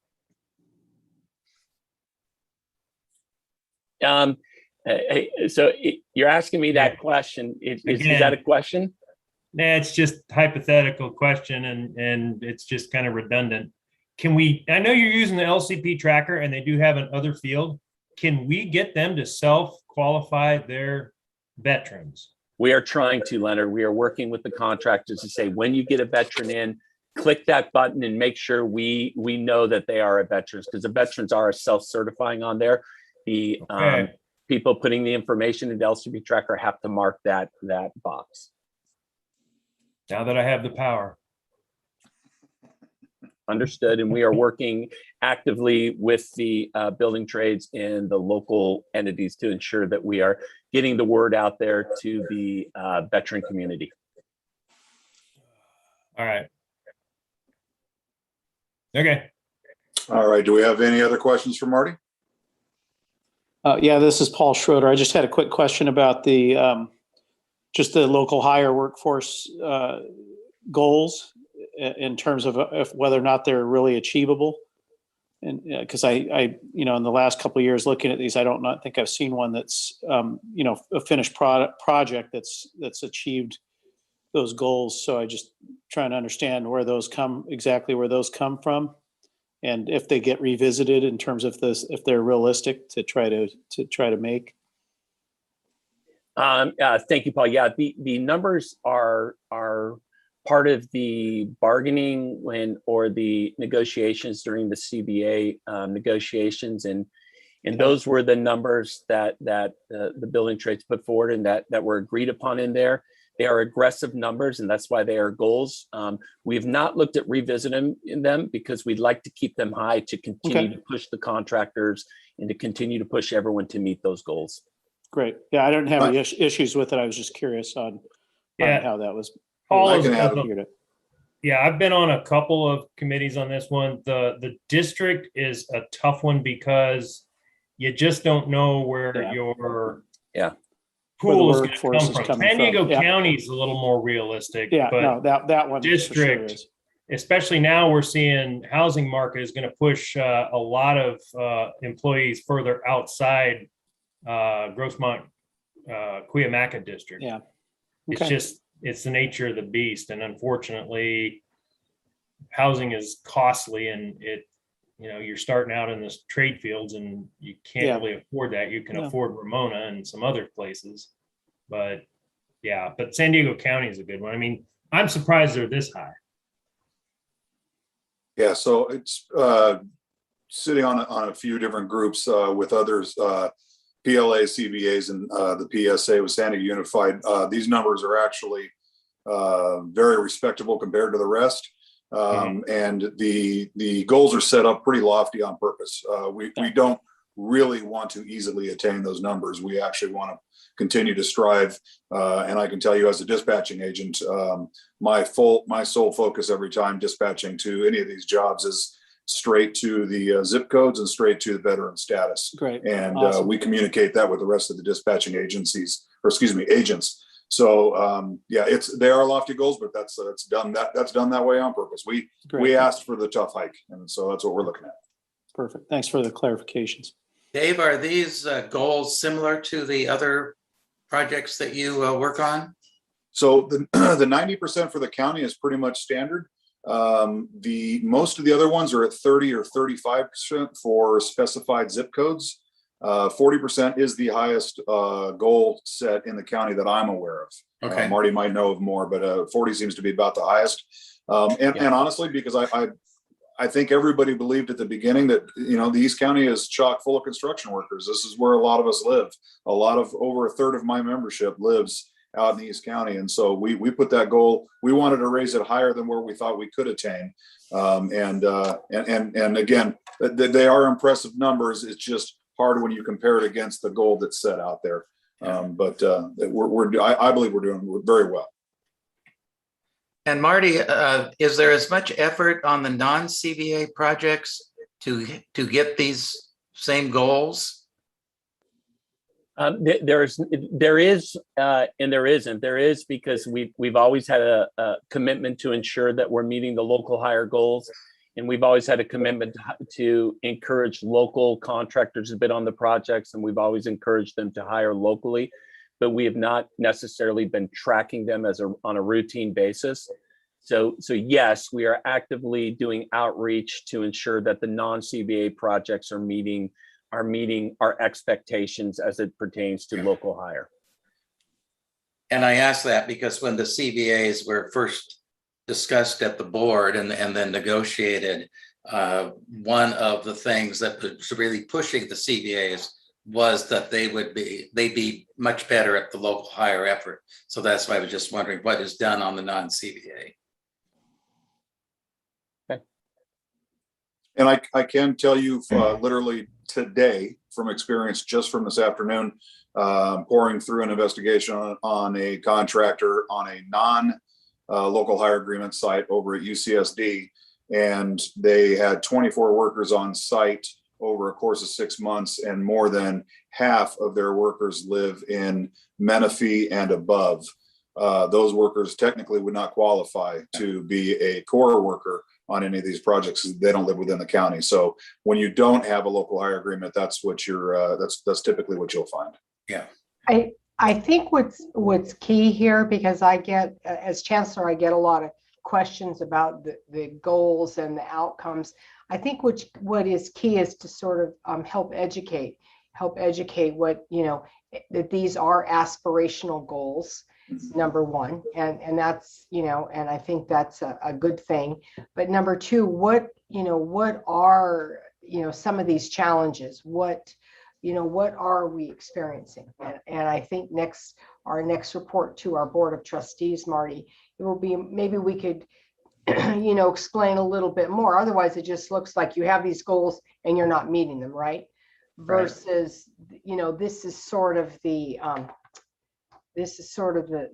So you're asking me that question. Is that a question? Nah, it's just hypothetical question, and it's just kind of redundant. Can we, I know you're using the LCP tracker and they do have an other field. Can we get them to self-qualify their veterans? We are trying to, Leonard. We are working with the contractors to say, when you get a veteran in, click that button and make sure we know that they are a veteran, because the veterans are self-certifying on there. The people putting the information in the LCP tracker have to mark that box. Now that I have the power. Understood. And we are working actively with the building trades and the local entities to ensure that we are getting the word out there to the veteran community. All right. Okay. All right. Do we have any other questions for Marty? Yeah, this is Paul Schroeder. I just had a quick question about the just the local hire workforce goals in terms of whether or not they're really achievable. And because I in the last couple of years looking at these, I don't think I've seen one that's a finished project that's achieved those goals. So I just trying to understand where those come from, and if they get revisited in terms of this, if they're realistic to try to make. Thank you, Paul. Yeah, the numbers are part of the bargaining or the negotiations during the CBA negotiations, and those were the numbers that the building trades put forward and that were agreed upon in there. They are aggressive numbers, and that's why they are goals. We've not looked at revisiting them because we'd like to keep them high to continue to push the contractors and to continue to push everyone to meet those goals. Great. Yeah, I don't have any issues with it. I was just curious on how that was. Yeah, I've been on a couple of committees on this one. The district is a tough one because you just don't know where your pool is going to come from. San Diego County is a little more realistic. Yeah, but no, that one district, for sure is. Especially now, we're seeing housing market is going to push a lot of employees further outside Grossmont, Cuyamaca district. Yeah, it's the nature of the beast, and unfortunately, housing is costly, and you're starting out in the trade fields, and you can't really afford that. You can afford Ramona and some other places, but San Diego County is a good one. I mean, I'm surprised they're this high. Yeah, so it's sitting on a few different groups with others. PLA, CBAs, and the PSA with San Diego Unified. These numbers are actually very respectable compared to the rest. And the goals are set up pretty lofty on purpose. We don't really want to easily attain those numbers. We actually want to continue to strive. And I can tell you as a dispatching agent, my sole focus every time dispatching to any of these jobs is straight to the zip codes and straight to the veteran status. Great. And we communicate that with the rest of the dispatching agents. So they are lofty goals, but that's done that way on purpose. We asked for the tough hike, and so that's what we're looking at. Perfect. Thanks for the clarifications. Dave, are these goals similar to the other projects that you work on? So the 90% for the county is pretty much standard. Most of the other ones are at 30 or 35% for specified zip codes. 40% is the highest goal set in the county that I'm aware of. Okay. Marty might know of more, but 40 seems to be about the highest. And honestly, because I think everybody believed at the beginning that, you know, the East County is chock full of construction workers. This is where a lot of us live. Over a third of my membership lives out in the East County. And so we put that goal, we wanted to raise it higher than where we thought we could attain. And again, they are impressive numbers. It's just hard when you compare it against the goal that's set out there. I believe we're doing very well. And Marty, is there as much effort on the non-CBA projects to get these same goals? There is and there isn't. There is because we've always had a commitment to ensure that we're meeting the local hire goals, and we've always had a commitment to encourage local contractors to bid on the projects, and we've always encouraged them to hire locally, but we have not necessarily been tracking them on a routine basis. So yes, we are actively doing outreach to ensure that the non-CBA projects are meeting our expectations as it pertains to local hire. And I ask that because when the CBAs were first discussed at the board and then negotiated, one of the things that was really pushing the CBAs was that they'd be much better at the local hire effort. So that's why I was just wondering what is done on the non-CBA. And I can tell you literally today from experience, just from this afternoon, pouring through an investigation on a contractor on a non-local hire agreement site over at UCSD. And they had 24 workers on site over a course of 6 months, and more than half of their workers live in Menifee and above. Those workers technically would not qualify to be a core worker on any of these projects. They don't live within the county. So when you don't have a local hire agreement, that's what that's typically what you'll find. Yeah. I think what's key here, because I get, as chancellor, I get a lot of questions about the goals and the outcomes. I think what is key is to sort of help educate what, you know, that these are aspirational goals. Number one, and that's, you know, and I think that's a good thing. But number two, what are, you know, some of these challenges? What are we experiencing? And I think our next report to our board of trustees, Marty, it will be, maybe we could, you know, explain a little bit more. Otherwise, it just looks like you have these goals and you're not meeting them, right? Versus, you know, this is sort of the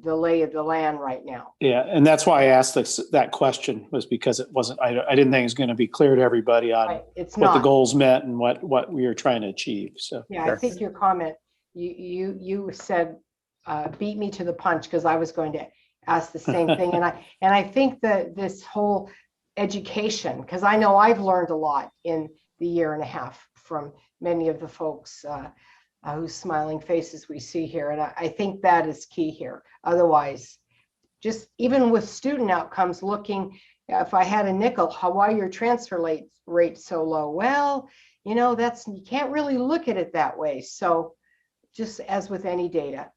lay of the land right now. Yeah, and that's why I asked that question, was because it wasn't, I didn't think it was going to be clear to everybody on what the goals meant and what we were trying to achieve. So yeah, I think your comment, you said, beat me to the punch, because I was going to ask the same thing. And I think that this whole education, because I know I've learned a lot in the year and a half from many of the folks whose smiling faces we see here. And I think that is key here. Otherwise, just even with student outcomes, looking, if I had a nickel, why your transfer rate so low? Well, you know, you can't really look at it that way. So just as with any data.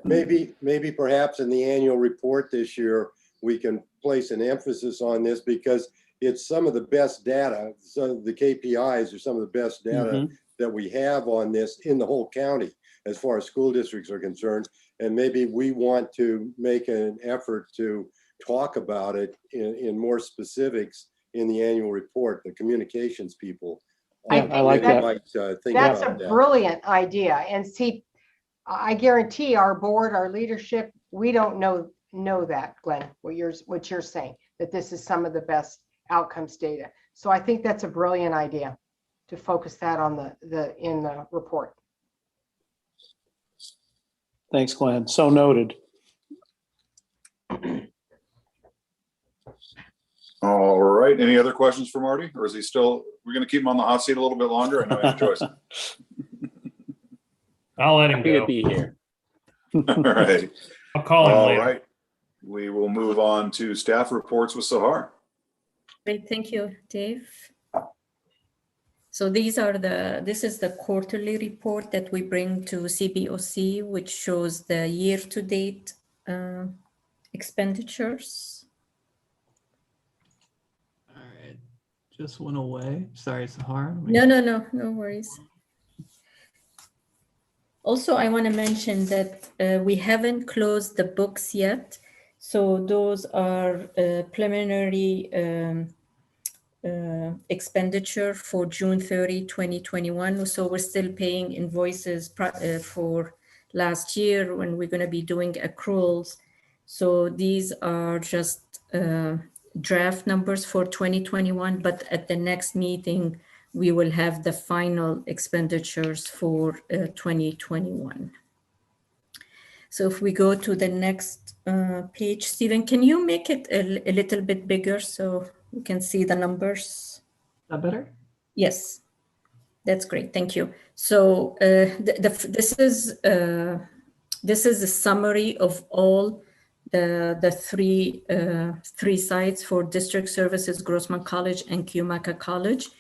Maybe perhaps in the annual report this year, we can place an emphasis on this, because it's some of the best data. Some of the KPIs are some of the best data that we have on this in the whole county as far as school districts are concerned. And maybe we want to make an effort to talk about it in more specifics in the annual report, the communications people. I like that. That's a brilliant idea. And see, I guarantee our board, our leadership, we don't know that, Glenn, what you're saying, that this is some of the best outcomes data. So I think that's a brilliant idea to focus that on in the report. Thanks, Glenn. So noted. All right. Any other questions for Marty, or is he still? We're going to keep him on the hot seat a little bit longer. I know he enjoys it. I'll let him go. Be here. All right. I'll call him All later. right. We will move on to staff reports with Sahar. Great, thank you, Dave. So this is the quarterly report that we bring to CBOC, which shows the year-to-date expenditures. All right, just went away. Sorry, Sahar. No worries. Also, I want to mention that we haven't closed the books yet. So those are preliminary expenditure for June 30, 2021. So we're still paying invoices for last year when we're going to be doing accruals. So these are just draft numbers for 2021, but at the next meeting, we will have the final expenditures for 2021. So if we go to the next page, Stephen, can you make it a little bit bigger so we can see the numbers? Is that better? Yes, that's great. Thank you. So this is a summary of all the three sites for District Services, Grossman College and Kiyomica College.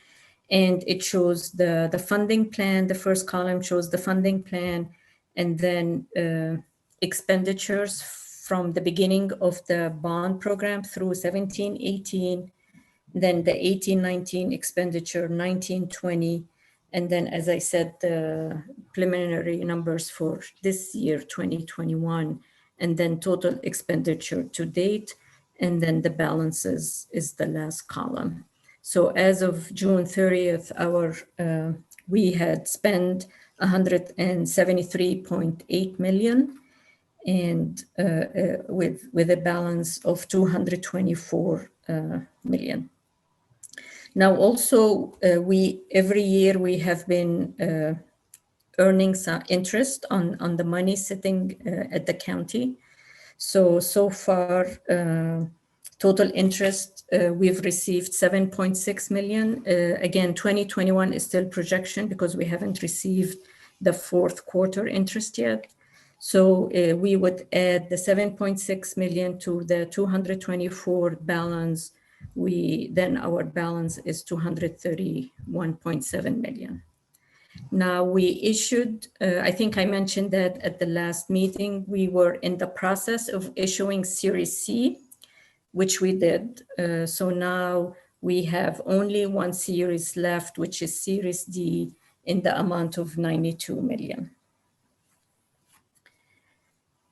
And it shows the funding plan. The first column shows the funding plan, and then expenditures from the beginning of the bond program through 17-18, then the 18-19 expenditure, 19-20, and then, as I said, the preliminary numbers for this year, 2021, and then total expenditure to date, and then the balances is the last column. So as of June 30th, we had spent 173.8 million, and with a balance of 224 million. Now, also, every year we have been earning some interest on the money sitting at the county. So far, total interest, we've received 7.6 million. Again, 2021 is still projection because we haven't received the fourth quarter interest yet. So we would add the 7.6 million to the 224 balance. Then our balance is 231.7 million. Now we issued, I think I mentioned that at the last meeting, we were in the process of issuing Series C, which we did. So now we have only one series left, which is Series D in the amount of 92 million.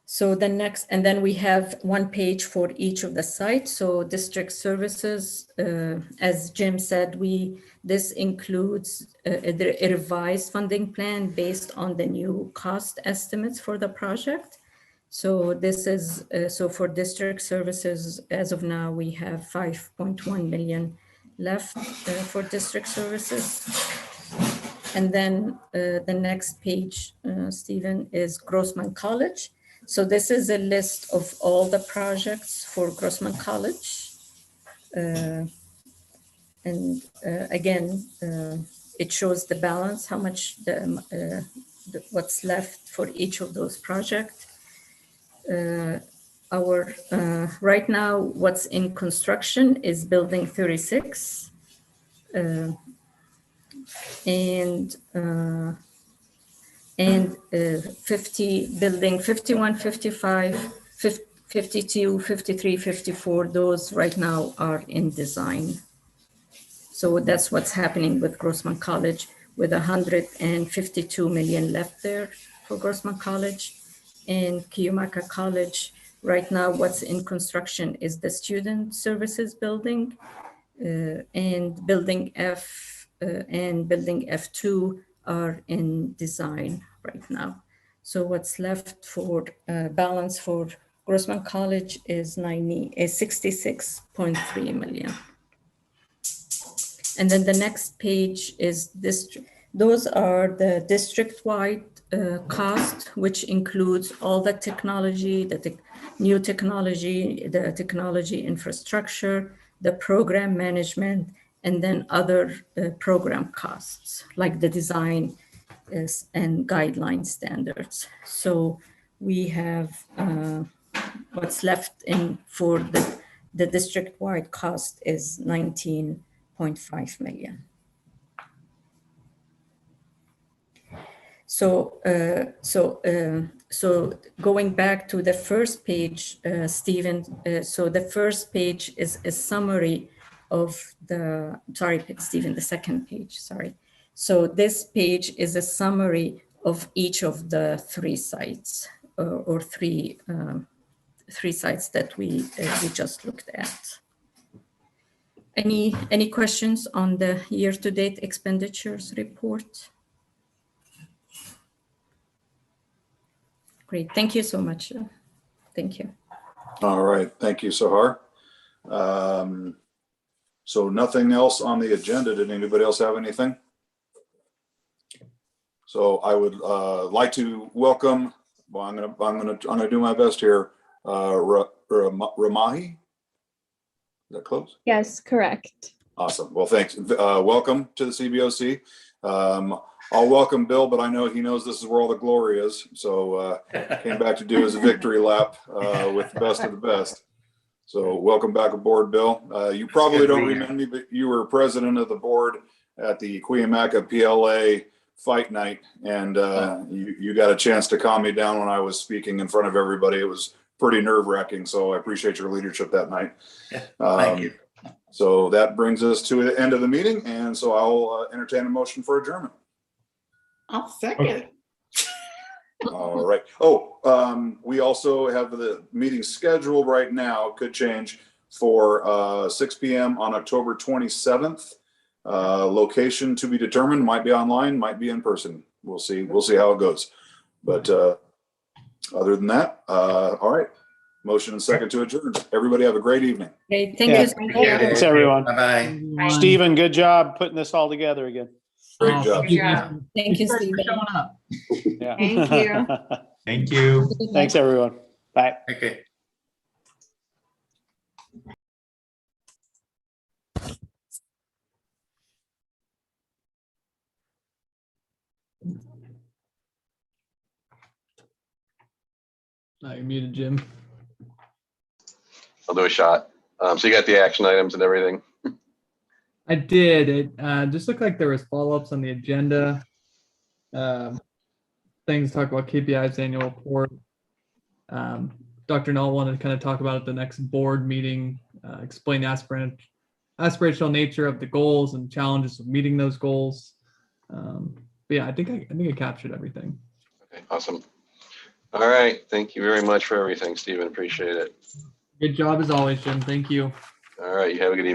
So the next, and then we have one page for each of the sites. So District Services, as Jim said, this includes a revised funding plan based on the new cost estimates for the project. So this is, so for District Services, as of now, we have 5.1 million left for District Services. And then the next page, Stephen, is Grossman College. So this is a list of all the projects for Grossman College. And again, it shows the balance, how much, what's left for each of those projects. Right now, what's in construction is building 36. And 50, building 51, 55, 52, 53, 54, those right now are in design. So that's what's happening with Grossman College, with 152 million left there for Grossman College. And Kiyomica College, right now what's in construction is the Student Services building, and building F and building F2 are in design right now. So what's left for balance for Grossman College is 66.3 million. And then the next page is those are the district-wide cost, which includes all the technology, new technology, the technology infrastructure, the program management, and then other program costs like the design and guideline standards. So we have what's left in for the district-wide cost is 19.5 million. So going back to the first page, Stephen, so the first page is a summary of the, sorry, Stephen, the second page, sorry. So this page is a summary of each of the three sites or three sites that we just looked at. Any questions on the year-to-date expenditures report? Great, thank you so much. Thank you. All right, thank you, Sahar. So nothing else on the agenda. Did anybody else have anything? So I would like to welcome. Well, I'm gonna do my best here. Ramahi. Is that close? Yes, correct. Awesome. Well, thanks. Welcome to the CBOC. I'll welcome Bill, but I know he knows this is where all the glory is. So came back to do his victory lap with the best of the best. So welcome back aboard, Bill. You probably don't remember me, but you were president of the board at the Cuyamaca PLA fight night, and you got a chance to calm me down when I was speaking in front of everybody. It was pretty nerve-wracking, so I appreciate your leadership that night. Thank you. So that brings us to the end of the meeting, and so I'll entertain a motion for adjournment. I'll second. All right. Oh, we also have the meeting scheduled right now, could change, for 6 p.m. on October 27th. Location to be determined, might be online, might be in person. We'll see how it goes. But other than that, all right. Motion and second to adjourn. Everybody have a great evening. Great, thank you. Thanks, everyone. Bye-bye. Stephen, good job putting this all together again. Great job. Thank you, Stephen. Yeah. Thank you. Thank you. Thanks, everyone. Bye. Okay. You're muted, Jim. I'll do a shot. So you got the action items and everything? I did. It just looked like there was follow-ups on the agenda. Things talk about KPI's annual report. Dr. Null wanted to kind of talk about at the next board meeting, explain aspirational nature of the goals and challenges of meeting those goals. But yeah, I think I captured everything. Okay, awesome. All right. Thank you very much for everything, Stephen. Appreciate it. Good job as always, Jim. Thank you. All right. You have a good evening.